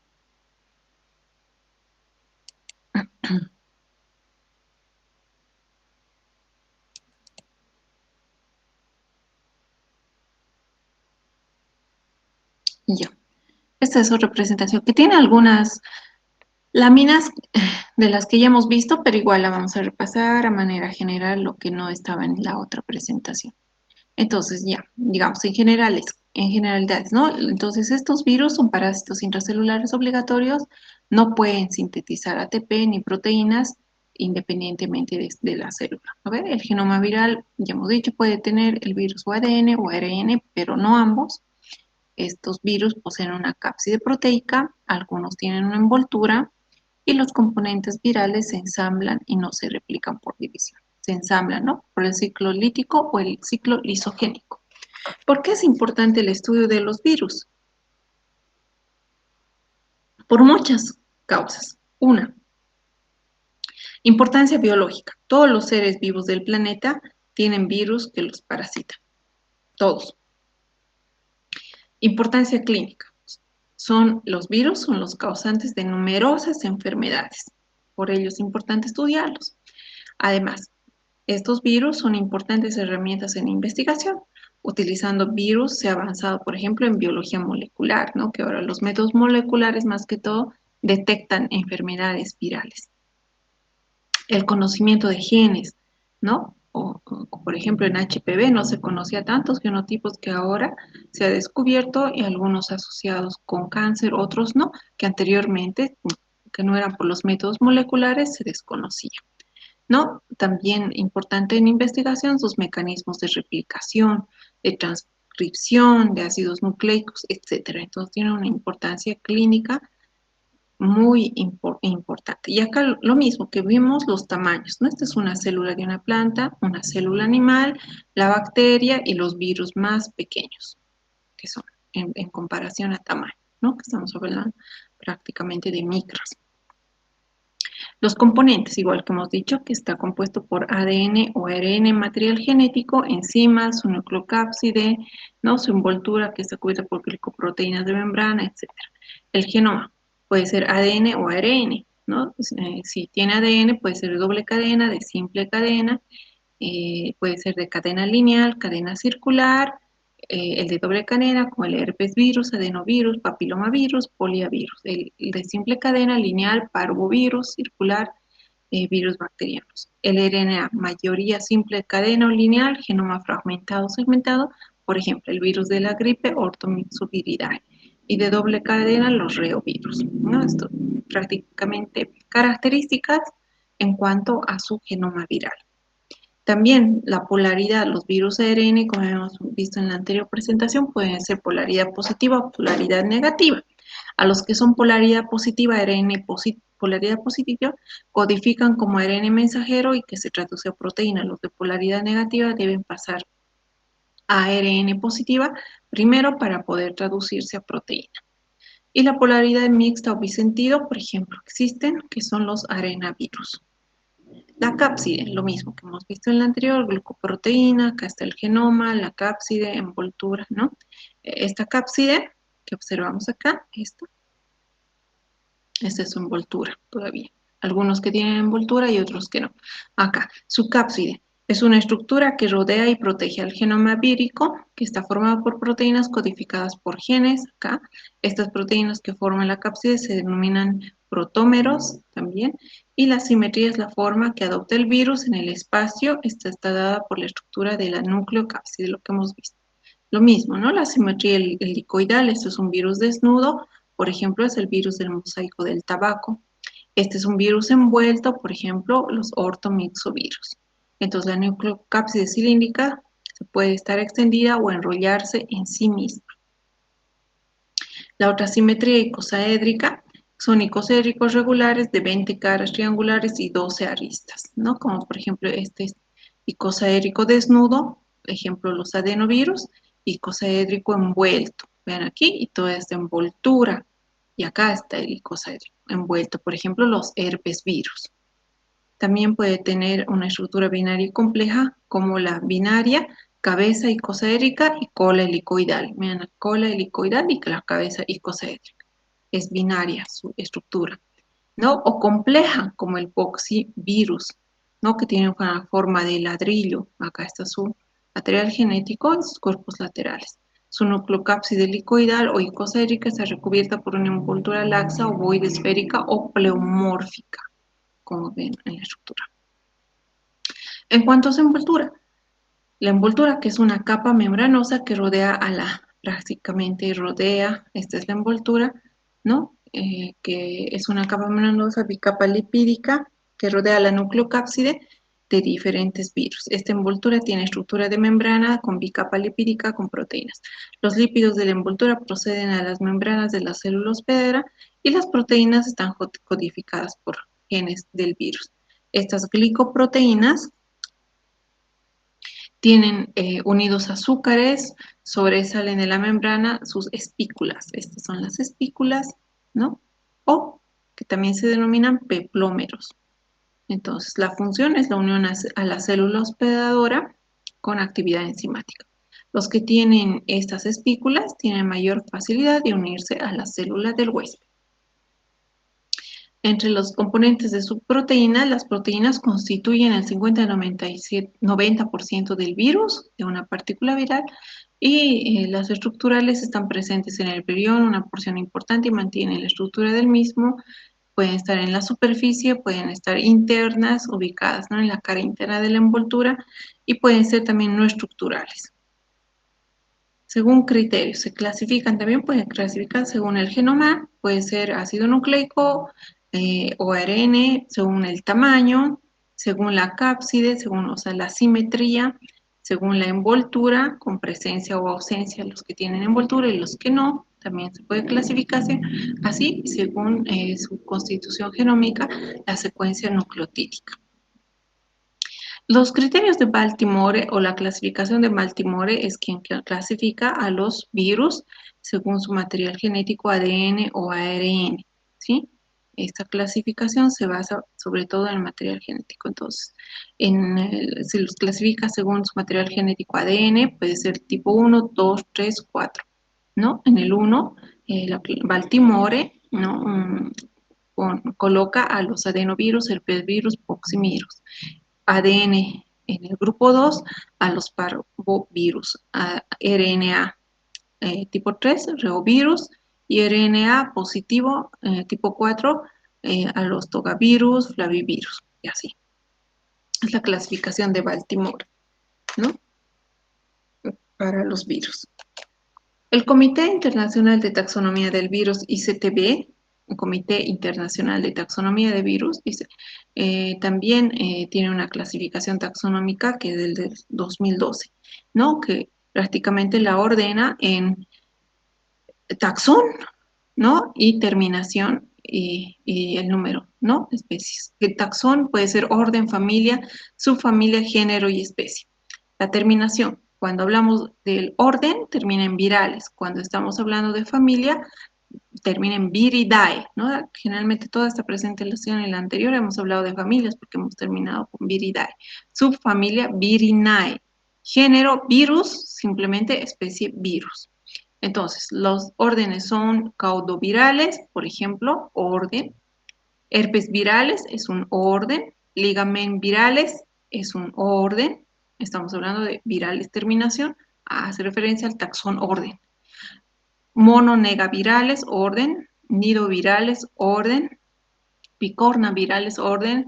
Ya. Esta es otra presentación que tiene algunas láminas de las que ya hemos visto, pero igual la vamos a repasar a manera general lo que no estaba en la otra presentación. Entonces, ya, digamos, en generalidades, ¿no? Entonces, estos virus son parásitos intracelulares obligatorios, no pueden sintetizar ATP ni proteínas independientemente de la célula. A ver, el genoma viral, ya hemos dicho, puede tener el virus o ADN o ARN, pero no ambos. Estos virus poseen una cápside proteica, algunos tienen una envoltura y los componentes virales se ensamblan y no se replican por división. Se ensamblan, ¿no? Por el ciclo lítico o el ciclo lisogénico. ¿Por qué es importante el estudio de los virus? Por muchas causas. Una, importancia biológica. Todos los seres vivos del planeta tienen virus que los parasitan. Todos. Importancia clínica. Los virus son los causantes de numerosas enfermedades. Por ello es importante estudiarlos. Además, estos virus son importantes herramientas en investigación. Utilizando virus se ha avanzado, por ejemplo, en biología molecular, ¿no? Que ahora los métodos moleculares, más que todo, detectan enfermedades virales. El conocimiento de genes, ¿no? Por ejemplo, en HPV no se conocía tantos genotipos que ahora se ha descubierto y algunos asociados con cáncer, otros no, que anteriormente, que no eran por los métodos moleculares, se desconocía. ¿No? También importante en investigación sus mecanismos de replicación, de transcripción, de ácidos nucleicos, etcétera. Entonces tiene una importancia clínica muy importante. Y acá lo mismo que vimos los tamaños, ¿no? Esta es una célula de una planta, una célula animal, la bacteria y los virus más pequeños, que son en comparación a tamaño, ¿no? Que estamos hablando prácticamente de micros. Los componentes, igual que hemos dicho, que está compuesto por ADN o ARN, material genético, enzimas, su nucleocápside, ¿no? Su envoltura que está cubierta por glicoproteínas de membrana, etc. El genoma puede ser ADN o ARN, ¿no? Si tiene ADN puede ser de doble cadena, de simple cadena, puede ser de cadena lineal, cadena circular, el de doble cadena como el herpes virus, adenovirus, papilomavirus, poliavirus, el de simple cadena lineal, parvovirus, circular, virus bacterianos. El RNA, mayoría simple cadena o lineal, genoma fragmentado o segmentado, por ejemplo, el virus de la gripe, Orthomyxoviridae, y de doble cadena los reovirus, ¿no? Esto prácticamente características en cuanto a su genoma viral. También la polaridad, los virus ARN, como hemos visto en la anterior presentación, pueden ser polaridad positiva o polaridad negativa. A los que son polaridad positiva, polaridad positiva, codifican como ARN mensajero y que se traduce a proteína. Los de polaridad negativa deben pasar a ARN positiva primero para poder traducirse a proteína. Y la polaridad mixta o bisentido, por ejemplo, existen, que son los arenavirus. La cápside, lo mismo que hemos visto en la anterior, glucoproteína, acá está el genoma, la cápside, envoltura, ¿no? Esta cápside que observamos acá, esta es su envoltura todavía. Algunos que tienen envoltura y otros que no. Acá, su cápside. Es una estructura que rodea y protege al genoma vírico, que está formado por proteínas codificadas por genes. Acá, estas proteínas que forman la cápside se denominan protómeros también, y la simetría es la forma que adopta el virus en el espacio. Esta está dada por la estructura de la nucleocápside, lo que hemos visto. Lo mismo, ¿no? La simetría helicoidal, esto es un virus desnudo, por ejemplo, es el virus del mosaico del tabaco. Este es un virus envuelto, por ejemplo, los ortomixovirus. Entonces, la nucleocápside cilíndrica se puede estar extendida o enrollarse en sí misma. La otra simetría icosaédrica son icosaédricos regulares de 20 caras triangulares y 12 aristas, ¿no? Como por ejemplo este icosaédrico desnudo, ejemplo los adenovirus, icosaédrico envuelto. Vean aquí, y toda esta envoltura. Y acá está el icosaédrico envuelto, por ejemplo, los herpes virus. También puede tener una estructura binaria compleja como la binaria, cabeza icosaédrica y cola helicoidal. Miren, la cola helicoidal y la cabeza icosaédrica. Es binaria su estructura, ¿no? O compleja como el poxivirus, ¿no? Que tiene una forma de ladrillo. Acá está su material genético en sus cuerpos laterales. Su nucleocápside helicoidal o icosaédrica está recubierta por una envoltura laxa, ovoide esférica o pleomórfica, como ven en la estructura. En cuanto a su envoltura, la envoltura, que es una capa membranosa que rodea a prácticamente rodea, esta es la envoltura, ¿no? Que es una capa membranosa bicapa lipídica que rodea la nucleocápside de diferentes virus. Esta envoltura tiene estructura de membrana con bicapa lipídica con proteínas. Los lípidos de la envoltura proceden a las membranas de la célula hospedera y las proteínas están codificadas por genes del virus. Estas glicoproteínas tienen unidos azúcares, sobresalen de la membrana sus espículas. Estas son las espículas, ¿no? O que también se denominan peplómeros. Entonces, la función es la unión a la célula hospedadora con actividad enzimática. Los que tienen estas espículas tienen mayor facilidad de unirse a la célula del huésped. Entre los componentes de su proteína, las proteínas constituyen el 50-90% del virus, de una partícula viral, y las estructurales están presentes en el virión, una porción importante, y mantienen la estructura del mismo. Pueden estar en la superficie, pueden estar internas, ubicadas, ¿no?, en la cara interna de la envoltura, y pueden ser también no estructurales. Según criterios, se clasifican también, pueden clasificar según el genoma, puede ser ácido nucleico o ARN, según el tamaño, según la cápside, según, o sea, la simetría, según la envoltura, con presencia o ausencia, los que tienen envoltura y los que no, también se puede clasificarse así, según su constitución genómica, la secuencia nucleotídica. Los criterios de Baltimore o la clasificación de Baltimore es quien clasifica a los virus según su material genético ADN o ARN, ¿sí? Esta clasificación se basa sobre todo en el material genético. Entonces, se los clasifica según su material genético ADN, puede ser tipo 1, 2, 3, 4, ¿no? En el 1, Baltimore, ¿no? Coloca a los adenovirus, herpesvirus, poxivirus. ADN en el grupo 2 a los parvovirus, a RNA tipo 3, reovirus, y RNA positivo tipo 4 a los togavirus, flavivirus, y así. Es la clasificación de Baltimore, ¿no? Para los virus. El Comité Internacional de Taxonomía del Virus, ICTB, el Comité Internacional de Taxonomía de Virus, también tiene una clasificación taxonómica que es del 2012, ¿no? Que prácticamente la ordena en taxón, ¿no? Y terminación y el número, ¿no? Especies. El taxón puede ser orden, familia, subfamilia, género y especie. La terminación, cuando hablamos del orden, termina en virales. Cuando estamos hablando de familia, termina en viridae, ¿no? Generalmente toda esta presentación en la anterior hemos hablado de familias porque hemos terminado con viridae. Subfamilia, virinae. Género, virus, simplemente especie, virus. Entonces, los órdenes son caudovirales, por ejemplo, orden. Herpes virales es un orden. Ligamen virales es un orden, estamos hablando de virales terminación, hace referencia al taxón orden. Mononegavirales, orden, nidovirales, orden, picornavirales, orden,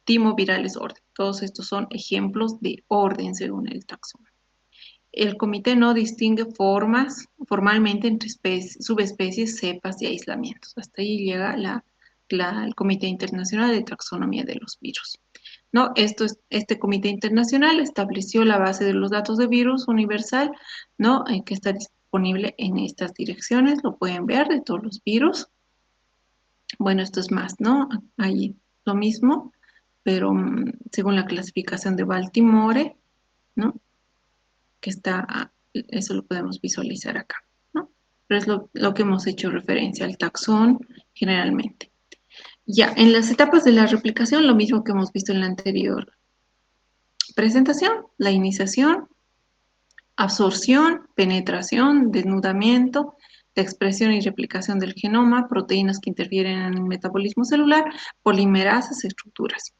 timovirales, orden. Todos estos son ejemplos de orden según el taxón. El comité no distingue formalmente entre subespecies, cepas y aislamientos. Hasta ahí llega el Comité Internacional de Taxonomía de los Virus. ¿No? Este comité internacional estableció la base de los datos de virus universal, ¿no? Que está disponible en estas direcciones, lo pueden ver de todos los virus. Bueno, esto es más, ¿no? Ahí lo mismo, pero según la clasificación de Baltimore, ¿no? Que está, eso lo podemos visualizar acá, ¿no? Pero es lo que hemos hecho referencia al taxón generalmente. Ya, en las etapas de la replicación, lo mismo que hemos visto en la anterior presentación, la iniciación, absorción, penetración, desnudamiento, la expresión y replicación del genoma, proteínas que interfieren en el metabolismo celular, polimerasas, estructuras.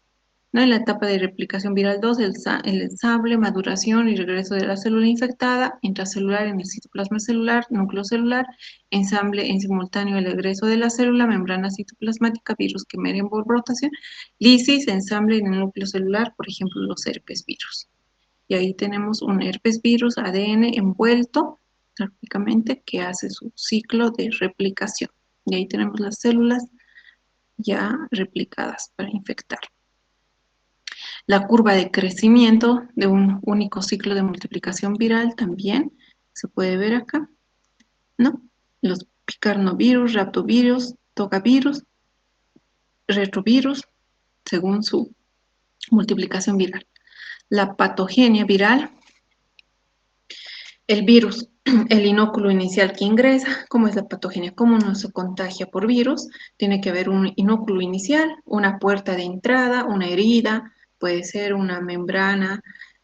¿No? En la etapa de replicación viral 2, el ensamble, maduración y regreso de la célula infectada, intracelular en el citoplasma celular, núcleo celular, ensamble en simultáneo el egreso de la célula, membrana citoplasmática, virus que median por rotación, lisis, ensamble en el núcleo celular, por ejemplo, los herpes virus. Y ahí tenemos un herpes virus ADN envuelto prácticamente que hace su ciclo de replicación. Y ahí tenemos las células ya replicadas para infectar. La curva de crecimiento de un único ciclo de multiplicación viral también se puede ver acá, ¿no? Los picarnovirus, raptovirus, togavirus, retrovirus, según su multiplicación viral. La patogenia viral, el virus, el inóculo inicial que ingresa, ¿cómo es la patogenia? ¿Cómo no se contagia por virus? Tiene que haber un inóculo inicial, una puerta de entrada, una herida, puede ser una membrana,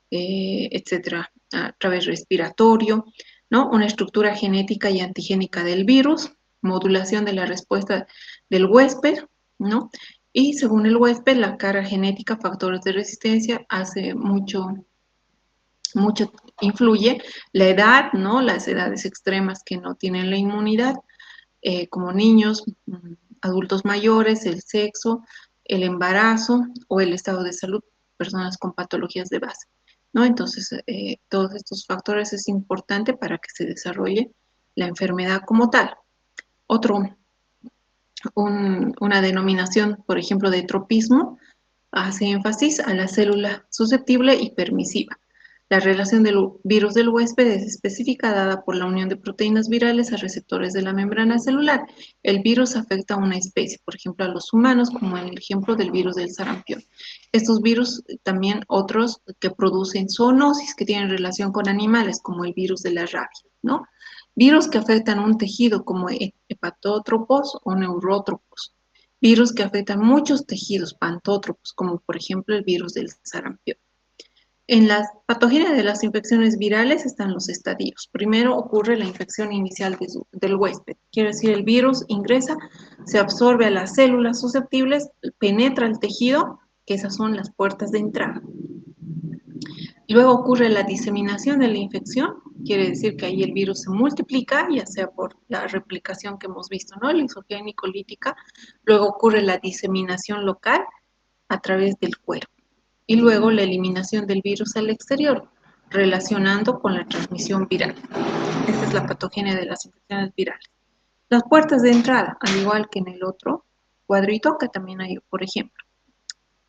etcétera, a través respiratorio, ¿no? Una estructura genética y antigénica del virus, modulación de la respuesta del huésped, ¿no? Y según el huésped, la carga genética, factores de resistencia, hace mucho influye la edad, ¿no? Las edades extremas que no tienen la inmunidad, como niños, adultos mayores, el sexo, el embarazo o el estado de salud, personas con patologías de base, ¿no? Entonces, todos estos factores es importante para que se desarrolle la enfermedad como tal. Una denominación, por ejemplo, de tropismo, hace énfasis a la célula susceptible y permisiva. La relación del virus del huésped es específica dada por la unión de proteínas virales a receptores de la membrana celular. El virus afecta a una especie, por ejemplo, a los humanos, como en el ejemplo del virus del sarampión. Estos virus, también otros que producen zoonosis, que tienen relación con animales, como el virus de la rabia, ¿no? Virus que afectan un tejido, como hepatótropos o neurótropos. Virus que afectan muchos tejidos pantótropos, como por ejemplo el virus del sarampión. En las patogenias de las infecciones virales están los estadios. Primero ocurre la infección inicial del huésped. Quiere decir, el virus ingresa, se absorbe a las células susceptibles, penetra el tejido, que esas son las puertas de entrada. Luego ocurre la diseminación de la infección, quiere decir que ahí el virus se multiplica, ya sea por la replicación que hemos visto, ¿no? Lisogénico, lítica. Luego ocurre la diseminación local a través del cuero. Y luego la eliminación del virus al exterior, relacionando con la transmisión viral. Esta es la patogenia de las infecciones virales. Las puertas de entrada, al igual que en el otro cuadrito, que también hay, por ejemplo,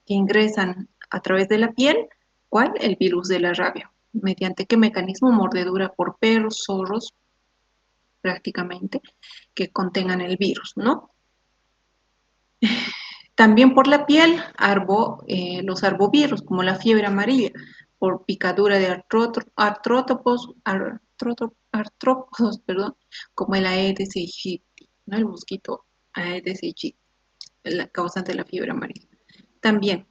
que ingresan a través de la piel, ¿cuál? El virus de la rabia. ¿Mediante qué mecanismo? Mordedura por perros, zorros, prácticamente, que contengan el virus, ¿no? También por la piel, los arbovirus, como la fiebre amarilla, por picadura de artrópodos, perdón, como el Aedes aegypti, ¿no? El mosquito Aedes aegypti, la causante de la fiebre amarilla. También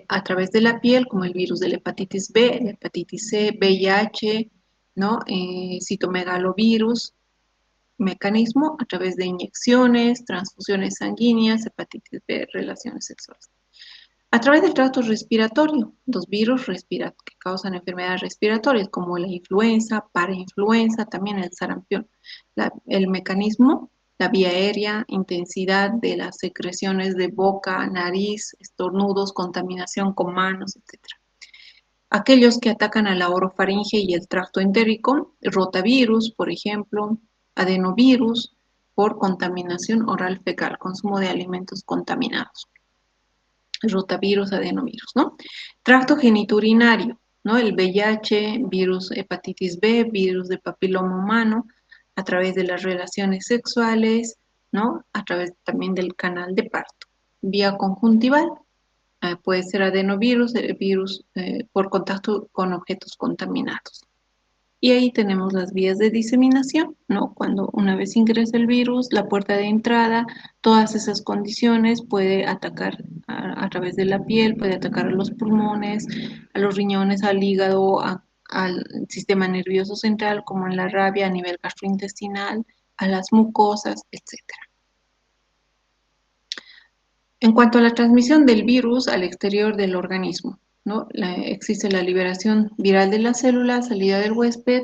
a través de la piel, como el virus de la hepatitis B, la hepatitis C, VIH, ¿no? Citomegalovirus, mecanismo a través de inyecciones, transfusiones sanguíneas, hepatitis B, relaciones sexuales. A través del tracto respiratorio, los virus que causan enfermedades respiratorias como la influenza, parainfluenza, también el sarampión. El mecanismo, la vía aérea, intensidad de las secreciones de boca, nariz, estornudos, contaminación con manos, etc. Aquellos que atacan a la orofaringe y el tracto entérico, rotavirus, por ejemplo, adenovirus, por contaminación oral fecal, consumo de alimentos contaminados, rotavirus, adenovirus, ¿no? Tracto genitourinario, ¿no? El VIH, virus hepatitis B, virus de papiloma humano, a través de las relaciones sexuales, ¿no? A través también del canal de parto. Vía conjuntival, puede ser adenovirus, virus por contacto con objetos contaminados. Y ahí tenemos las vías de diseminación, ¿no? Cuando una vez ingresa el virus, la puerta de entrada, todas esas condiciones puede atacar a través de la piel, puede atacar a los pulmones, a los riñones, al hígado, al sistema nervioso central, como en la rabia a nivel gastrointestinal, a las mucosas, etcétera. En cuanto a la transmisión del virus al exterior del organismo, ¿no? Existe la liberación viral de la célula, salida del huésped,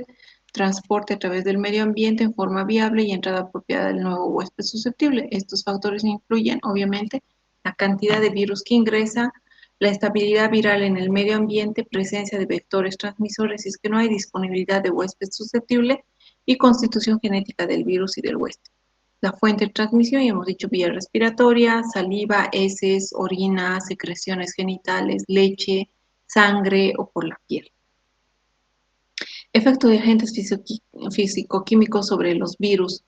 transporte a través del medio ambiente en forma viable y entrada apropiada del nuevo huésped susceptible. Estos factores influyen, obviamente, la cantidad de virus que ingresa, la estabilidad viral en el medio ambiente, presencia de vectores transmisores si es que no hay disponibilidad de huésped susceptible y constitución genética del virus y del huésped. La fuente de transmisión, ya hemos dicho, vía respiratoria, saliva, heces, orina, secreciones genitales, leche, sangre o por la piel. Efecto de agentes físico-químicos sobre los virus.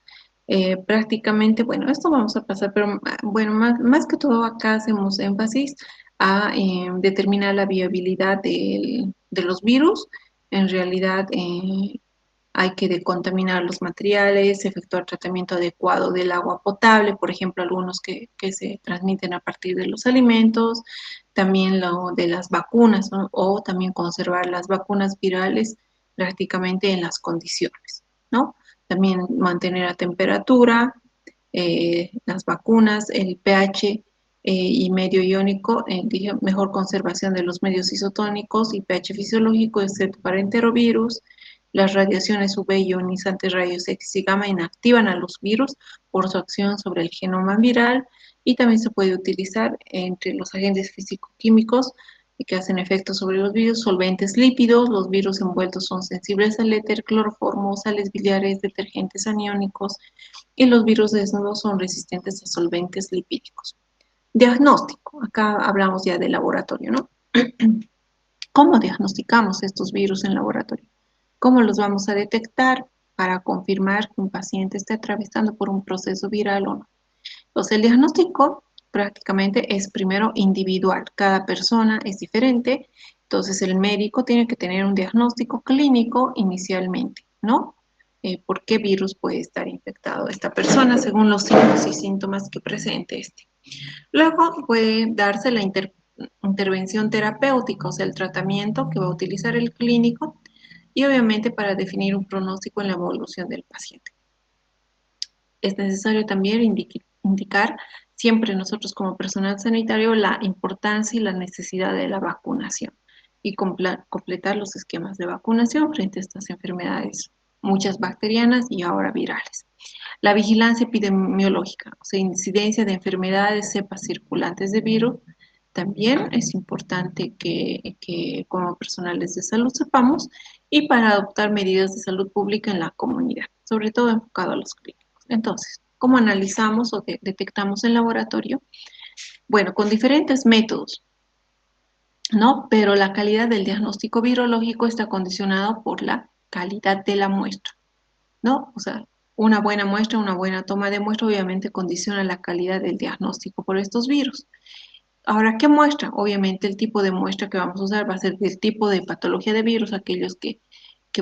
Prácticamente, bueno, esto vamos a pasar, pero bueno, más que todo acá hacemos énfasis a determinar la viabilidad de los virus. En realidad, hay que decontaminar los materiales, efectuar tratamiento adecuado del agua potable, por ejemplo, algunos que se transmiten a partir de los alimentos, también lo de las vacunas, ¿no? O también conservar las vacunas virales prácticamente en las condiciones, ¿no? También mantener a temperatura, las vacunas, el pH y medio iónico, mejor conservación de los medios isotónicos y pH fisiológico, excepto para enterovirus. Las radiaciones UV ionizantes rayos X y gamma inactivan a los virus por su acción sobre el genoma viral y también se puede utilizar entre los agentes físico-químicos que hacen efecto sobre los virus, solventes lípidos, los virus envueltos son sensibles al éter, cloroformo, sales biliares, detergentes aniónicos y los virus desnudos son resistentes a solventes lipídicos. Diagnóstico, acá hablamos ya de laboratorio, ¿no? ¿Cómo diagnosticamos estos virus en laboratorio? ¿Cómo los vamos a detectar para confirmar que un paciente está atravesando por un proceso viral o no? Entonces, el diagnóstico prácticamente es primero individual. Cada persona es diferente. Entonces, el médico tiene que tener un diagnóstico clínico inicialmente, ¿no? ¿Por qué virus puede estar infectado esta persona según los signos y síntomas que presente este? Luego puede darse la intervención terapéutica, o sea, el tratamiento que va a utilizar el clínico y obviamente para definir un pronóstico en la evolución del paciente. Es necesario también indicar siempre nosotros como personal sanitario la importancia y la necesidad de la vacunación y completar los esquemas de vacunación frente a estas enfermedades, muchas bacterianas y ahora virales. La vigilancia epidemiológica, o sea, incidencia de enfermedades, cepas circulantes de virus, también es importante que como personales de salud sepamos y para adoptar medidas de salud pública en la comunidad, sobre todo enfocado a los clínicos. Entonces, ¿cómo analizamos o detectamos en laboratorio? Bueno, con diferentes métodos, ¿no? Pero la calidad del diagnóstico virológico está condicionado por la calidad de la muestra, ¿no? O sea, una buena muestra, una buena toma de muestra obviamente condiciona la calidad del diagnóstico por estos virus. Ahora, ¿qué muestra? Obviamente el tipo de muestra que vamos a usar va a ser del tipo de patología de virus, aquellos que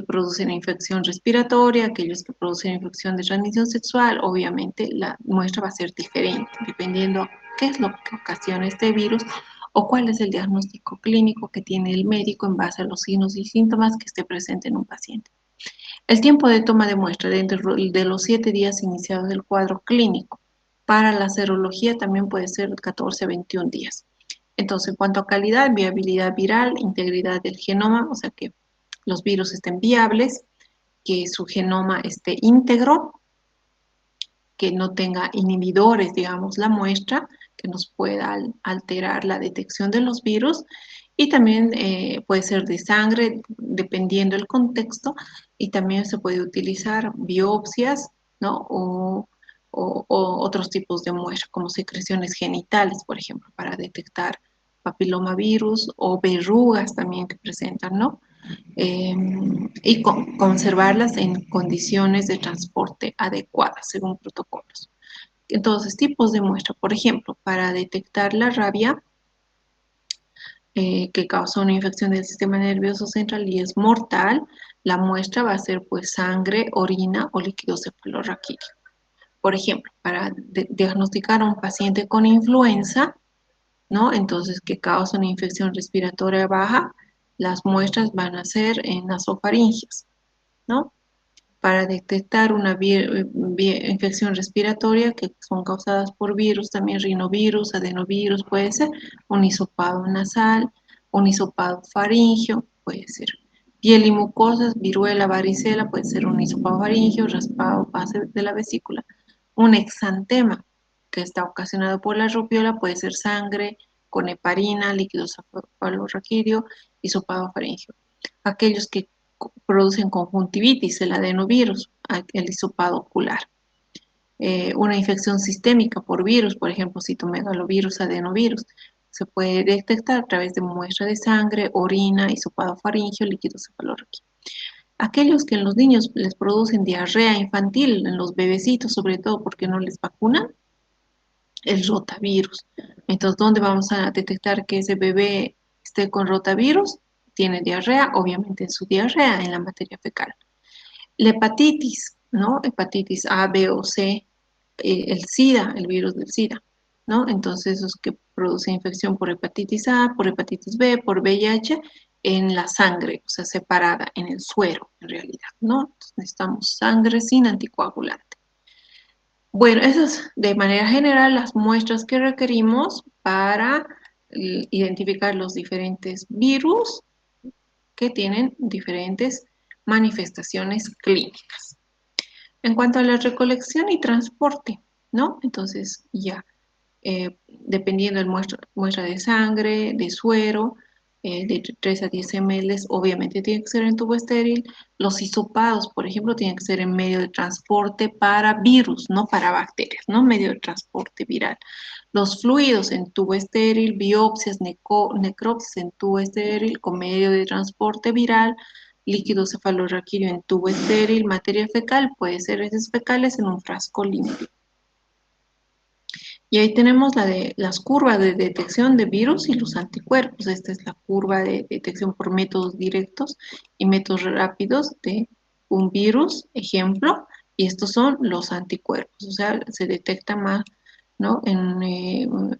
producen infección respiratoria, aquellos que producen infección de transmisión sexual, obviamente la muestra va a ser diferente, dependiendo qué es lo que ocasiona este virus o cuál es el diagnóstico clínico que tiene el médico en base a los signos y síntomas que esté presente en un paciente. El tiempo de toma de muestra dentro de los 7 días iniciados del cuadro clínico. Para la serología también puede ser 14 a 21 días. Entonces, en cuanto a calidad, viabilidad viral, integridad del genoma, o sea que los virus estén viables, que su genoma esté íntegro, que no tenga inhibidores, digamos, la muestra, que nos pueda alterar la detección de los virus. Y también puede ser de sangre, dependiendo del contexto, y también se puede utilizar biopsias, ¿no? O otros tipos de muestras, como secreciones genitales, por ejemplo, para detectar papilomavirus o verrugas también que presentan, ¿no? Y conservarlas en condiciones de transporte adecuadas según protocolos. Entonces, tipos de muestra, por ejemplo, para detectar la rabia, que causa una infección del sistema nervioso central y es mortal, la muestra va a ser pues sangre, orina o líquido cefalorraquídeo. Por ejemplo, para diagnosticar a un paciente con influenza, ¿no? Entonces, que causa una infección respiratoria baja, las muestras van a ser en nasofaringes, ¿no? Para detectar una infección respiratoria que son causadas por virus, también rinovirus, adenovirus, puede ser un hisopado nasal, un hisopado faríngeo, puede ser piel y mucosas, viruela, varicela, puede ser un hisopado faríngeo, raspado base de la vesícula. Un exantema que está ocasionado por la rubiola puede ser sangre con heparina, líquido cefalorraquídeo, hisopado faríngeo. Aquellos que producen conjuntivitis, el adenovirus, el hisopado ocular. Una infección sistémica por virus, por ejemplo, citomegalovirus, adenovirus, se puede detectar a través de muestra de sangre, orina, hisopado faríngeo, líquido cefalorraquídeo. Aquellos que en los niños les producen diarrea infantil, en los bebecitos, sobre todo porque no les vacunan, el rotavirus. Entonces, ¿dónde vamos a detectar que ese bebé esté con rotavirus? Tiene diarrea, obviamente en su diarrea, en la materia fecal. La hepatitis, ¿no? Hepatitis A, B o C, el SIDA, el virus del SIDA, ¿no? Entonces, esos que producen infección por hepatitis A, por hepatitis B, por VIH, en la sangre, o sea, separada, en el suero, en realidad, ¿no? Entonces, necesitamos sangre sin anticoagulante. Bueno, esas de manera general las muestras que requerimos para identificar los diferentes virus que tienen diferentes manifestaciones clínicas. En cuanto a la recolección y transporte, ¿no? Entonces, ya, dependiendo del muestra de sangre, de suero, de 3 a 10 ml, obviamente tiene que ser en tubo estéril. Los hisopados, por ejemplo, tienen que ser en medio de transporte para virus, no para bacterias, ¿no? Medio de transporte viral. Los fluidos en tubo estéril, biopsias, necropsias en tubo estéril con medio de transporte viral, líquido cefalorraquídeo en tubo estéril, materia fecal, puede ser heces fecales en un frasco limpio. Y ahí tenemos las curvas de detección de virus y los anticuerpos. Esta es la curva de detección por métodos directos y métodos rápidos de un virus, ejemplo, y estos son los anticuerpos. O sea, se detecta más, ¿no?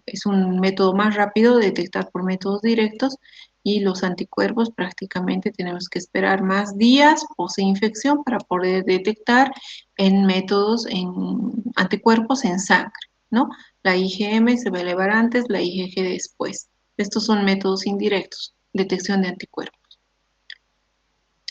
Es un método más rápido de detectar por métodos directos y los anticuerpos prácticamente tenemos que esperar más días post-infección para poder detectar en métodos, en anticuerpos en sangre, ¿no? La IgM se va a elevar antes, la IgG después. Estos son métodos indirectos, detección de anticuerpos.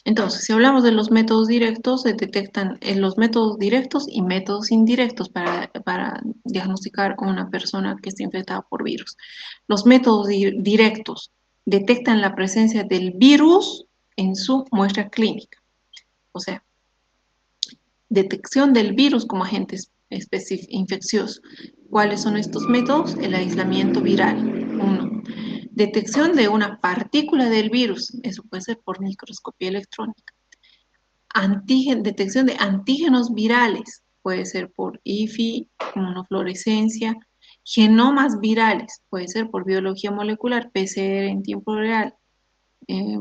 Entonces, si hablamos de los métodos directos, se detectan los métodos directos y métodos indirectos para diagnosticar a una persona que está infectada por virus. Los métodos directos detectan la presencia del virus en su muestra clínica. O sea, detección del virus como agente infeccioso. ¿Cuáles son estos métodos? El aislamiento viral. Uno. Detección de una partícula del virus. Eso puede ser por microscopía electrónica. Detección de antígenos virales. Puede ser por IFI, inmunofluorescencia. Genomas virales. Puede ser por biología molecular, PCR en tiempo real. Eh,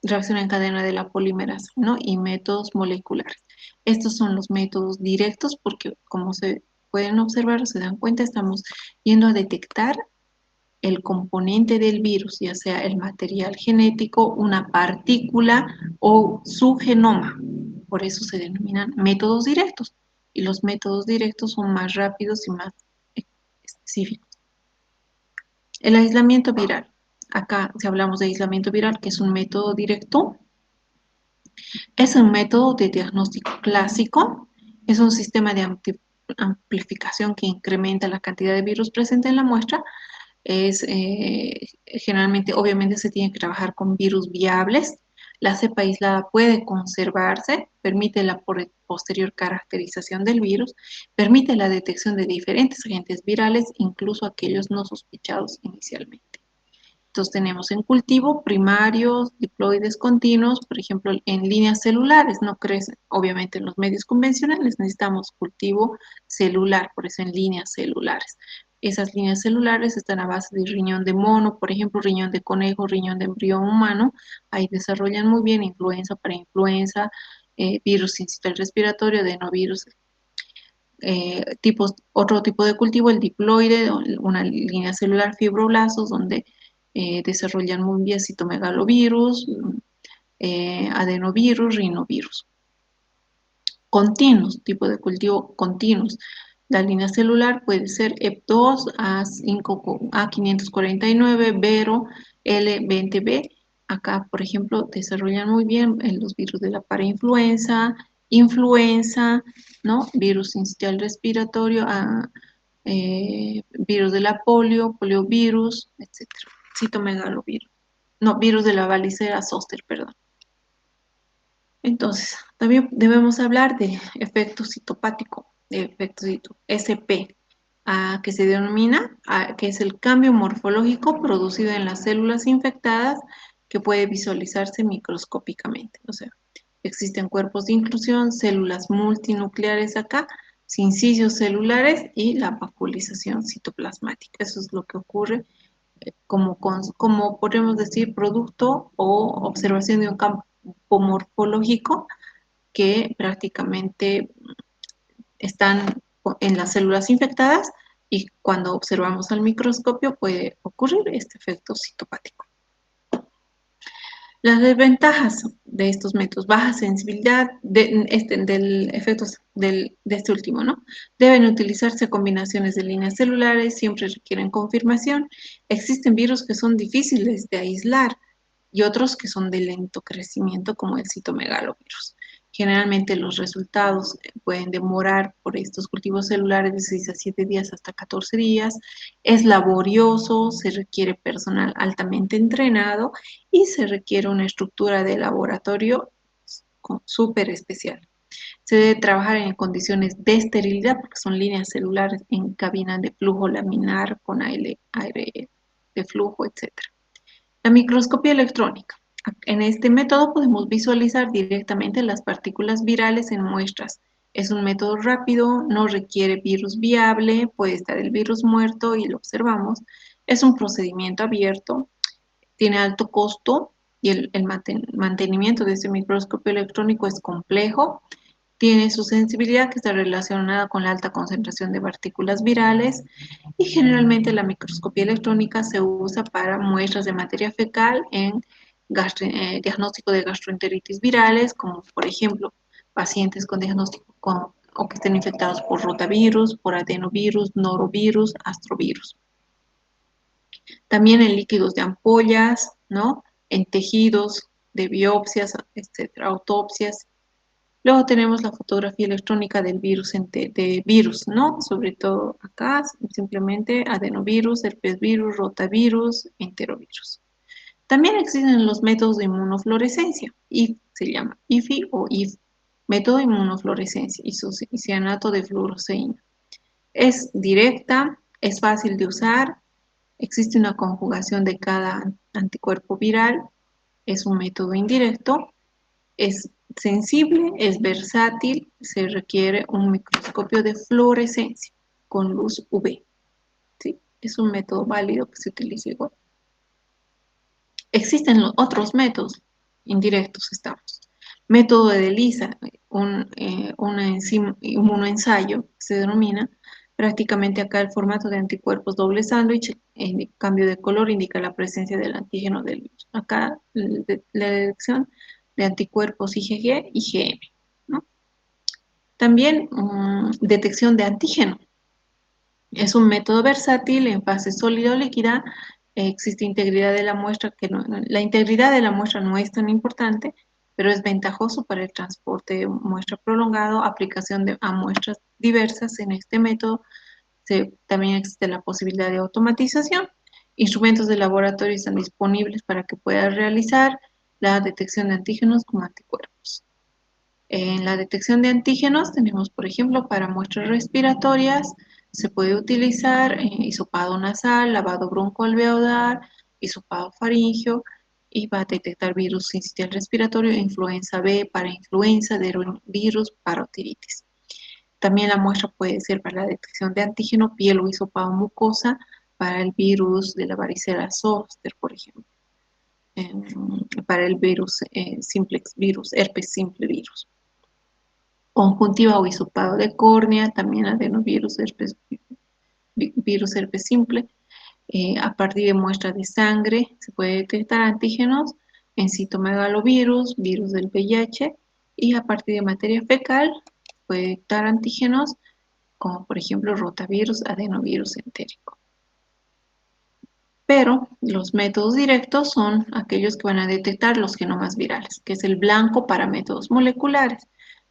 reacción en cadena de la polimerasa, ¿no? Y métodos moleculares. Estos son los métodos directos porque, como se pueden observar, se dan cuenta, estamos yendo a detectar el componente del virus, ya sea el material genético, una partícula o su genoma. Por eso se denominan métodos directos. Y los métodos directos son más rápidos y más específicos. El aislamiento viral. Acá, si hablamos de aislamiento viral, que es un método directo, es un método de diagnóstico clásico, es un sistema de amplificación que incrementa la cantidad de virus presente en la muestra. Generalmente, obviamente, se tiene que trabajar con virus viables. La cepa aislada puede conservarse, permite la posterior caracterización del virus, permite la detección de diferentes agentes virales, incluso aquellos no sospechados inicialmente. Entonces tenemos en cultivo primarios, diploides continuos, por ejemplo, en líneas celulares, no crecen. Obviamente en los medios convencionales necesitamos cultivo celular, por eso en líneas celulares. Esas líneas celulares están a base de riñón de mono, por ejemplo, riñón de conejo, riñón de embrión humano. Ahí desarrollan muy bien influenza, parainfluenza, virus sincitial respiratorio, adenovirus, otro tipo de cultivo, el diploide, una línea celular fibroblastos, donde desarrollan muy bien citomegalovirus, adenovirus, rinovirus. Continuos, tipo de cultivo continuos. La línea celular puede ser EP2, A549, Vero, L20B. Acá, por ejemplo, desarrollan muy bien los virus de la parainfluenza, influenza, ¿no? Virus sincitial respiratorio, virus de la poliovirus, etcétera. Citomegalovirus. No, virus de la varicela zoster, perdón. Entonces, también debemos hablar de efecto citopático, de efecto SP, que se denomina, que es el cambio morfológico producido en las células infectadas que puede visualizarse microscópicamente. O sea, existen cuerpos de inclusión, células multinucleares acá, sincicios celulares y la vacuolización citoplasmática. Eso es lo que ocurre como podemos decir, producto o observación de un campo morfológico que prácticamente están en las células infectadas y cuando observamos al microscopio puede ocurrir este efecto citopático. Las desventajas de estos métodos, baja sensibilidad del efecto de este último, ¿no? Deben utilizarse combinaciones de líneas celulares, siempre requieren confirmación. Existen virus que son difíciles de aislar y otros que son de lento crecimiento, como el citomegalovirus. Generalmente los resultados pueden demorar por estos cultivos celulares de 6 a 7 días hasta 14 días. Es laborioso, se requiere personal altamente entrenado y se requiere una estructura de laboratorio súper especial. Se debe trabajar en condiciones de esterilidad porque son líneas celulares en cabina de flujo laminar con aire de flujo, etc. La microscopía electrónica. En este método podemos visualizar directamente las partículas virales en muestras. Es un método rápido, no requiere virus viable, puede estar el virus muerto y lo observamos. Es un procedimiento abierto, tiene alto costo y el mantenimiento de este microscopio electrónico es complejo. Tiene su sensibilidad que está relacionada con la alta concentración de partículas virales y generalmente la microscopía electrónica se usa para muestras de materia fecal en diagnóstico de gastroenteritis virales, como por ejemplo pacientes con diagnóstico o que estén infectados por rotavirus, por adenovirus, norovirus, astrovirus. También en líquidos de ampollas, ¿no? En tejidos de biopsias, etcétera, autopsias. Luego tenemos la fotografía electrónica del virus, de virus, ¿no? Sobre todo acá, simplemente adenovirus, herpesvirus, rotavirus, enterovirus. También existen los métodos de inmunofluorescencia, se llama IFI o IF, método de inmunofluorescencia, isocianato de fluoresceína. Es directa, es fácil de usar, existe una conjugación de cada anticuerpo viral, es un método indirecto, es sensible, es versátil, se requiere un microscopio de fluorescencia con luz UV. ¿Sí? Es un método válido que se utiliza igual. Existen otros métodos indirectos, estamos. Método de ELISA, un inmunoensayo, se denomina. Prácticamente acá el formato de anticuerpos doble sándwich, en cambio de color indica la presencia del antígeno del virus. Acá la detección de anticuerpos IgG y IgM, ¿no? También detección de antígeno. Es un método versátil en fase sólida o líquida. Existe integridad de la muestra, la integridad de la muestra no es tan importante, pero es ventajoso para el transporte de muestra prolongado, a muestras diversas. En este método también existe la posibilidad de automatización. Instrumentos de laboratorio están disponibles para que puedas realizar la detección de antígenos como anticuerpos. En la detección de antígenos tenemos, por ejemplo, para muestras respiratorias, se puede utilizar hisopado nasal, lavado broncoalveolar, hisopado faríngeo y va a detectar virus sincitial respiratorio, influenza B para influenza, virus para otiritis. También la muestra puede ser para la detección de antígeno, piel o hisopado mucosa para el virus de la varicela zoster, por ejemplo. Para el virus simplex virus, herpes simple virus. Conjuntiva o hisopado de córnea, también adenovirus, virus herpes simple. A partir de muestras de sangre se puede detectar antígenos en citomegalovirus, virus del VIH, y a partir de materia fecal puede detectar antígenos como por ejemplo rotavirus, adenovirus entérico. Pero los métodos directos son aquellos que van a detectar los genomas virales, que es el blanco para métodos moleculares,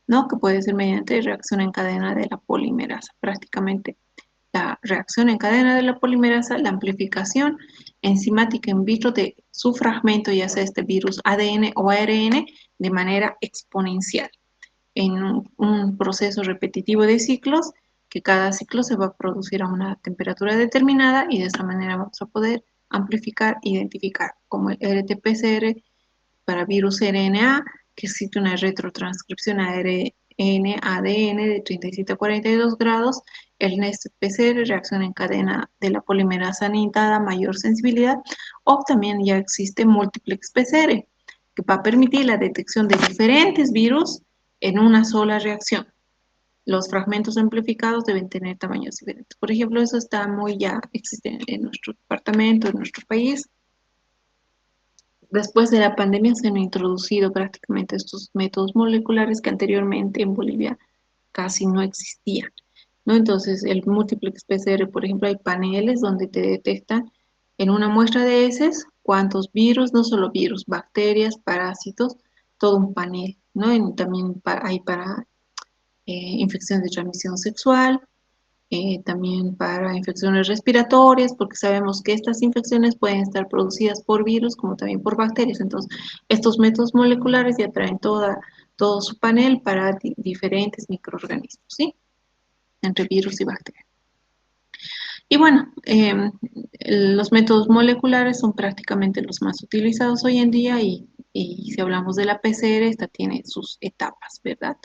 ¿no? Que puede ser mediante reacción en cadena de la polimerasa. Prácticamente la reacción en cadena de la polimerasa, la amplificación enzimática in vitro de su fragmento, ya sea este virus ADN o ARN, de manera exponencial, en un proceso repetitivo de ciclos, que cada ciclo se va a producir a una temperatura determinada y de esa manera vamos a poder amplificar, identificar como el RT-PCR para virus RNA, que existe una retrotranscripción a ADN de 37 a 42 grados, el NEST-PCR, reacción en cadena de la polimerasa anitada, mayor sensibilidad, o también ya existe múltiplex PCR, que va a permitir la detección de diferentes virus en una sola reacción. Los fragmentos amplificados deben tener tamaños diferentes. Por ejemplo, eso está muy ya existe en nuestro departamento, en nuestro país. Después de la pandemia se han introducido prácticamente estos métodos moleculares que anteriormente en Bolivia casi no existían, ¿no? Entonces, el múltiplex PCR, por ejemplo, hay paneles donde te detectan en una muestra de heces cuántos virus, no solo virus, bacterias, parásitos, todo un panel, ¿no? También hay para infecciones de transmisión sexual, también para infecciones respiratorias, porque sabemos que estas infecciones pueden estar producidas por virus como también por bacterias. Entonces, estos métodos moleculares ya traen todo su panel para diferentes microorganismos, ¿sí? Entre virus y bacterias. Y bueno, los métodos moleculares son prácticamente los más utilizados hoy en día y si hablamos de la PCR, esta tiene sus etapas, ¿verdad?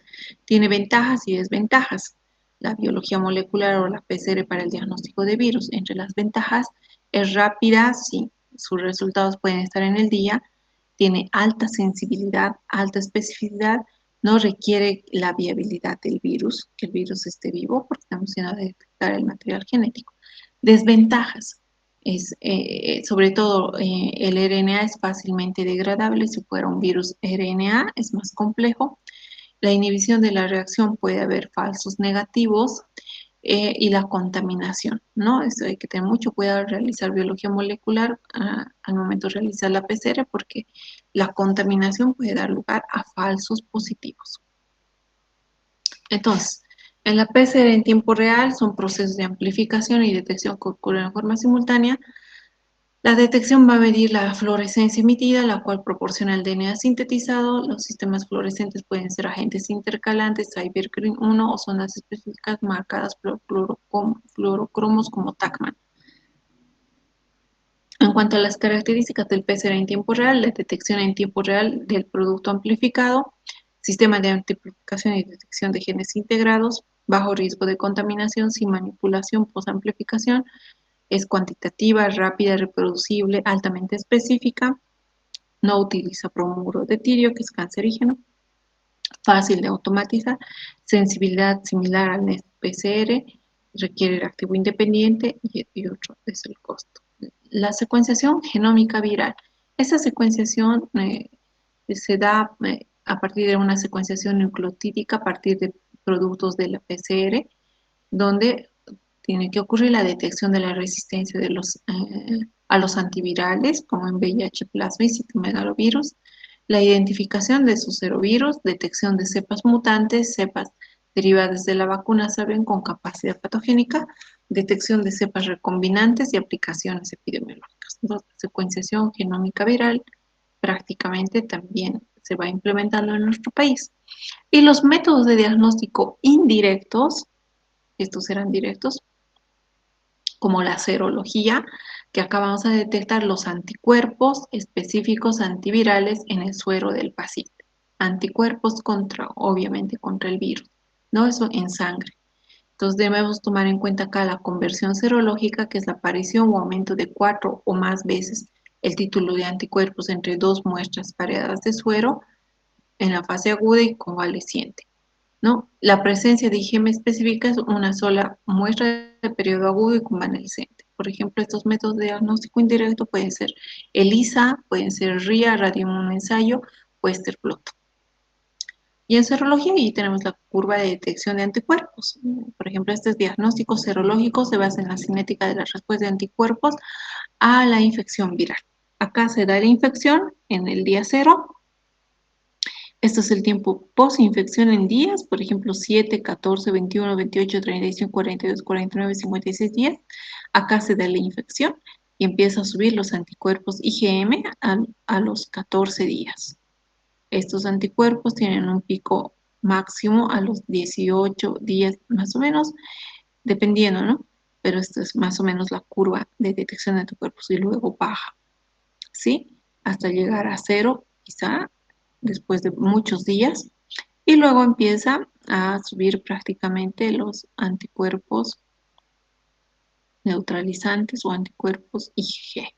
Tiene ventajas y desventajas. La biología molecular o la PCR para el diagnóstico de virus, entre las ventajas, es rápida, sí, sus resultados pueden estar en el día, tiene alta sensibilidad, alta especificidad, no requiere la viabilidad del virus, que el virus esté vivo, porque estamos a detectar el material genético. Desventajas. Sobre todo el RNA es fácilmente degradable. Si fuera un virus RNA es más complejo. La inhibición de la reacción, puede haber falsos negativos, y la contaminación, ¿no? Eso hay que tener mucho cuidado al realizar biología molecular al momento de realizar la PCR, porque la contaminación puede dar lugar a falsos positivos. Entonces, en la PCR en tiempo real son procesos de amplificación y detección que ocurren en forma simultánea. La detección va a medir la fluorescencia emitida, la cual proporciona el DNA sintetizado. Los sistemas fluorescentes pueden ser agentes intercalantes, Cybergreen 1 o zonas específicas marcadas por fluorocromos como TACMAN. En cuanto a las características del PCR en tiempo real, la detección en tiempo real del producto amplificado, sistema de amplificación y detección de genes integrados, bajo riesgo de contaminación, sin manipulación post-amplificación, es cuantitativa, rápida, reproducible, altamente específica, no utiliza bromuro de tirio, que es cancerígeno, fácil de automatizar, sensibilidad similar al NEST-PCR, requiere reactivo independiente y otro es el costo. La secuenciación genómica viral. Esa secuenciación se da a partir de una secuenciación nucleotídica a partir de productos de la PCR, donde tiene que ocurrir la detección de la resistencia a los antivirales, como en VIH plasma y citomegalovirus, la identificación de sus serovirus, detección de cepas mutantes, cepas derivadas de la vacuna saben con capacidad patogénica, detección de cepas recombinantes y aplicaciones epidemiológicas. Entonces, secuenciación genómica viral prácticamente también se va implementando en nuestro país. Y los métodos de diagnóstico indirectos, estos serán directos, como la serología, que acá vamos a detectar los anticuerpos específicos antivirales en el suero del paciente. Anticuerpos contra, obviamente, contra el virus, ¿no? Eso en sangre. Entonces debemos tomar en cuenta acá la conversión serológica, que es la aparición o aumento de 4 o más veces el título de anticuerpos entre dos muestras pareadas de suero en la fase aguda y convaleciente, ¿no? La presencia de IgM específica es una sola muestra de periodo agudo y convaleciente. Por ejemplo, estos métodos de diagnóstico indirecto pueden ser ELISA, pueden ser RIA, radioinmunoensayo o Westerblot. Y en serología ahí tenemos la curva de detección de anticuerpos. Por ejemplo, este diagnóstico serológico se basa en la cinética de la respuesta de anticuerpos a la infección viral. Acá se da la infección en el día 0. Esto es el tiempo post-infección en días, por ejemplo, 7, 14, 21, 28, 35, 42, 49, 56 días. Acá se da la infección y empieza a subir los anticuerpos IgM a los 14 días. Estos anticuerpos tienen un pico máximo a los 18 días más o menos, dependiendo, ¿no? Pero esta es más o menos la curva de detección de anticuerpos y luego baja, ¿sí? Hasta llegar a 0, quizá después de muchos días, y luego empieza a subir prácticamente los anticuerpos neutralizantes o anticuerpos IgG.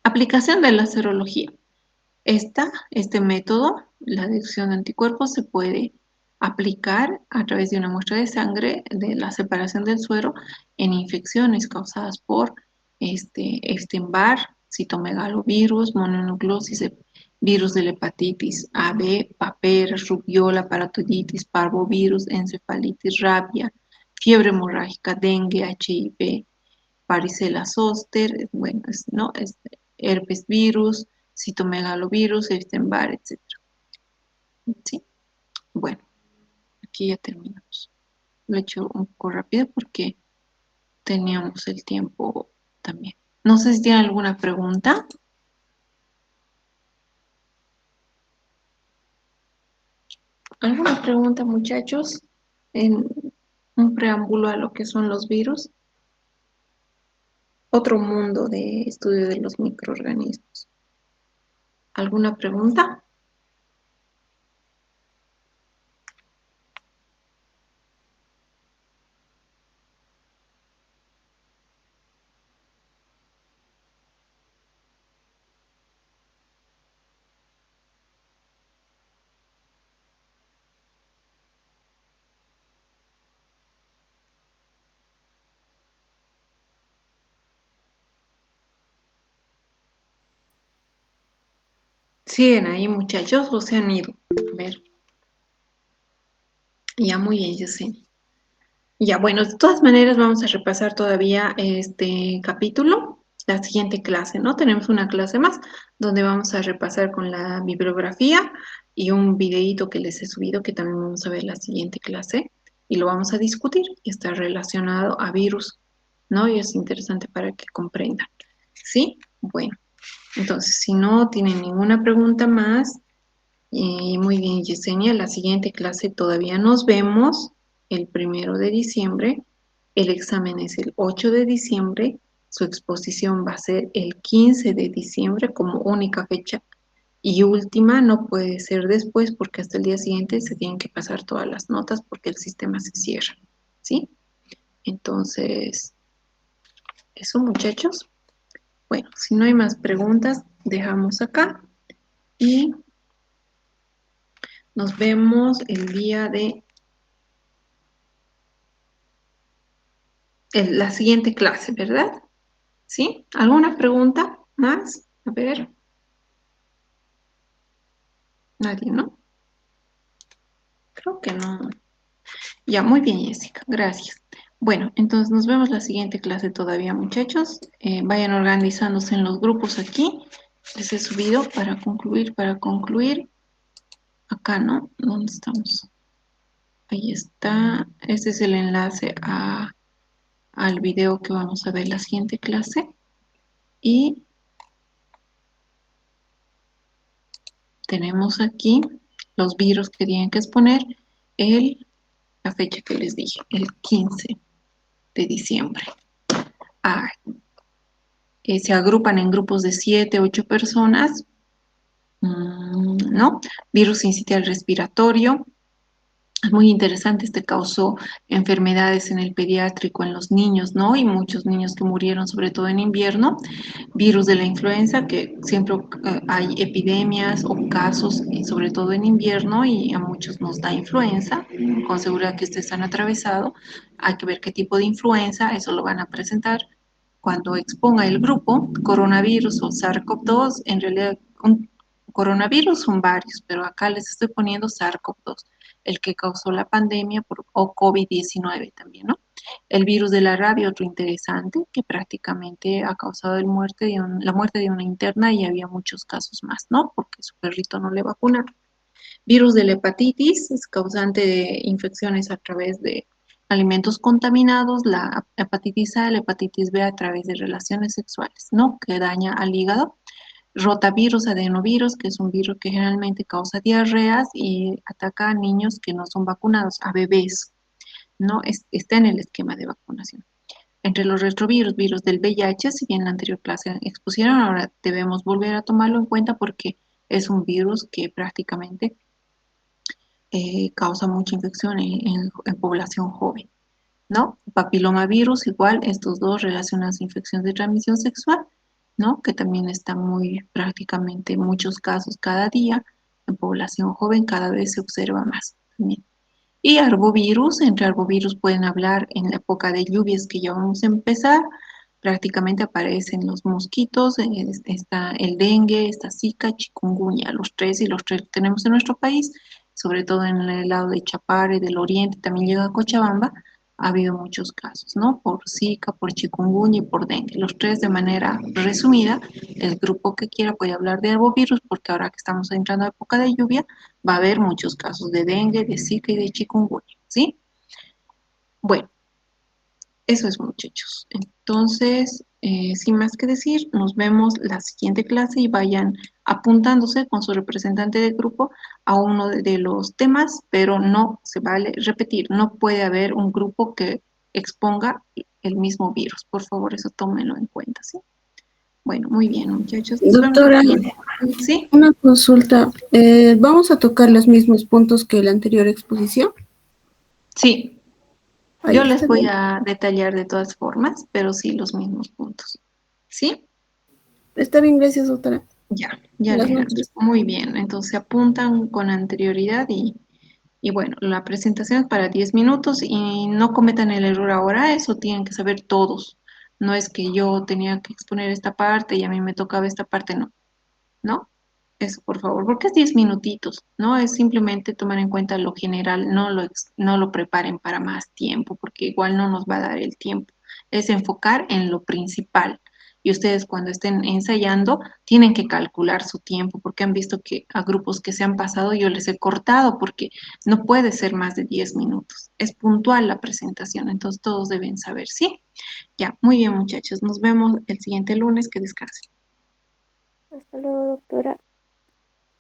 Aplicación de la serología. Este método, la detección de anticuerpos, se puede aplicar a través de una muestra de sangre de la separación del suero en infecciones causadas por Epstein-Barr, citomegalovirus, mononucleosis, virus de la hepatitis A, B, papera, rubiola, paratoiditis, parvovirus, encefalitis, rabia, fiebre hemorrágica, dengue, HIV, varicela zoster, bueno, ¿no? Herpes virus, citomegalovirus, Epstein-Barr, etcétera. ¿Sí? Bueno, aquí ya terminamos. Lo he hecho un poco rápido porque teníamos el tiempo también. No sé si tienen alguna pregunta. ¿Alguna pregunta, muchachos? En un preámbulo a lo que son los virus. Otro mundo de estudio de los microorganismos. ¿Alguna pregunta? ¿Siguen ahí, muchachos, o se han ido? A ver, ya muy bien, yo sé. Ya, bueno, de todas maneras vamos a repasar todavía este capítulo, la siguiente clase, ¿no? Tenemos una clase más donde vamos a repasar con la bibliografía y un videíto que les he subido que también vamos a ver la siguiente clase y lo vamos a discutir y está relacionado a virus, ¿no? Y es interesante para que comprendan, ¿sí? Bueno, entonces, si no tienen ninguna pregunta más, muy bien, Yesenia. La siguiente clase todavía nos vemos el 1 de diciembre. El examen es el 8 de diciembre. Su exposición va a ser el 15 de diciembre como única fecha y última. No puede ser después porque hasta el día siguiente se tienen que pasar todas las notas porque el sistema se cierra. ¿Sí? Entonces, eso, muchachos. Bueno, si no hay más preguntas, dejamos acá y nos vemos el día de la siguiente clase, ¿verdad? ¿Sí? ¿Alguna pregunta más? A ver, nadie, ¿no? Creo que no. Ya, muy bien, Jessica, gracias. Bueno, entonces nos vemos la siguiente clase todavía, muchachos. Vayan organizándose en los grupos aquí. Les he subido para concluir, para concluir. Acá, ¿no? ¿Dónde estamos? Ahí está. Este es el enlace al video que vamos a ver la siguiente clase. Y tenemos aquí los virus que tienen que exponer la fecha que les dije, el 15 de diciembre. Ah, se agrupan en grupos de 7, 8 personas, ¿no? Virus sincitial respiratorio. Es muy interesante, causó enfermedades en el pediátrico, en los niños, ¿no? Y muchos niños que murieron, sobre todo en invierno. Virus de la influenza, que siempre hay epidemias o casos, y sobre todo en invierno, y a muchos nos da influenza. Con seguridad que ustedes han atravesado. Hay que ver qué tipo de influenza, eso lo van a presentar cuando exponga el grupo. Coronavirus o SARS-CoV-2, en realidad un coronavirus son varios, pero acá les estoy poniendo SARS-CoV-2, el que causó la pandemia o COVID-19 también, ¿no? El virus de la rabia, otro interesante, que prácticamente ha causado la muerte de una interna, y había muchos casos más, ¿no? Porque su perrito no le vacunaron. Virus de la hepatitis es causante de infecciones a través de alimentos contaminados, la hepatitis A, la hepatitis B a través de relaciones sexuales, ¿no? Que daña al hígado. Rotavirus, adenovirus, que es un virus que generalmente causa diarreas y ataca a niños que no son vacunados, a bebés, ¿no? Está en el esquema de vacunación. Entre los retrovirus, virus del VIH, si bien en la anterior clase expusieron, ahora debemos volver a tomarlo en cuenta porque es un virus que prácticamente causa mucha infección en población joven, ¿no? Papilomavirus, igual, estos dos relacionados a infecciones de transmisión sexual, ¿no? Que también está muy prácticamente en muchos casos cada día, en población joven cada vez se observa más también. Y arbovirus, entre arbovirus pueden hablar en la época de lluvias que ya vamos a empezar, prácticamente aparecen los mosquitos, está el dengue, está Zika, chikungunya, los tres, y los tres tenemos en nuestro país, sobre todo en el lado de Chapare, del oriente, también llega a Cochabamba. Ha habido muchos casos, ¿no? Por Zika, por chikungunya y por dengue. Los tres de manera resumida. El grupo que quiera puede hablar de arbovirus, porque ahora que estamos entrando a época de lluvia, va a haber muchos casos de dengue, de Zika y de chikungunya, ¿sí? Bueno, eso es, muchachos. Entonces, sin más que decir, nos vemos la siguiente clase y vayan apuntándose con su representante de grupo a uno de los temas, pero no se vale repetir, no puede haber un grupo que exponga el mismo virus. Por favor, eso tómenlo en cuenta, ¿sí? Bueno, muy bien, muchachos. Nos vemos la Doctora, siguiente. ¿Sí? una consulta. ¿Vamos a tocar los mismos puntos que la anterior exposición? Sí, yo Ahí les está voy bien. a detallar de todas formas, pero sí los mismos puntos. ¿Sí? Está bien, gracias, doctora. Ya Buenas le muestro. noches. Muy bien, entonces se apuntan con anterioridad y bueno, la presentación es para 10 minutos y no cometan el error ahora, eso tienen que saber todos. No es que yo tenía que exponer esta parte y a mí me tocaba esta parte, no, ¿no? Eso, por favor, porque es 10 minutitos, ¿no? Es simplemente tomar en cuenta lo general, no lo preparen para más tiempo, porque igual no nos va a dar el tiempo. Es enfocar en lo principal. Y ustedes cuando estén ensayando tienen que calcular su tiempo, porque han visto que a grupos que se han pasado yo les he cortado, porque no puede ser más de 10 minutos. Es puntual la presentación, entonces todos deben saber, ¿sí? Ya, muy bien, muchachos, nos vemos el siguiente lunes, que descansen. Hasta luego, doctora.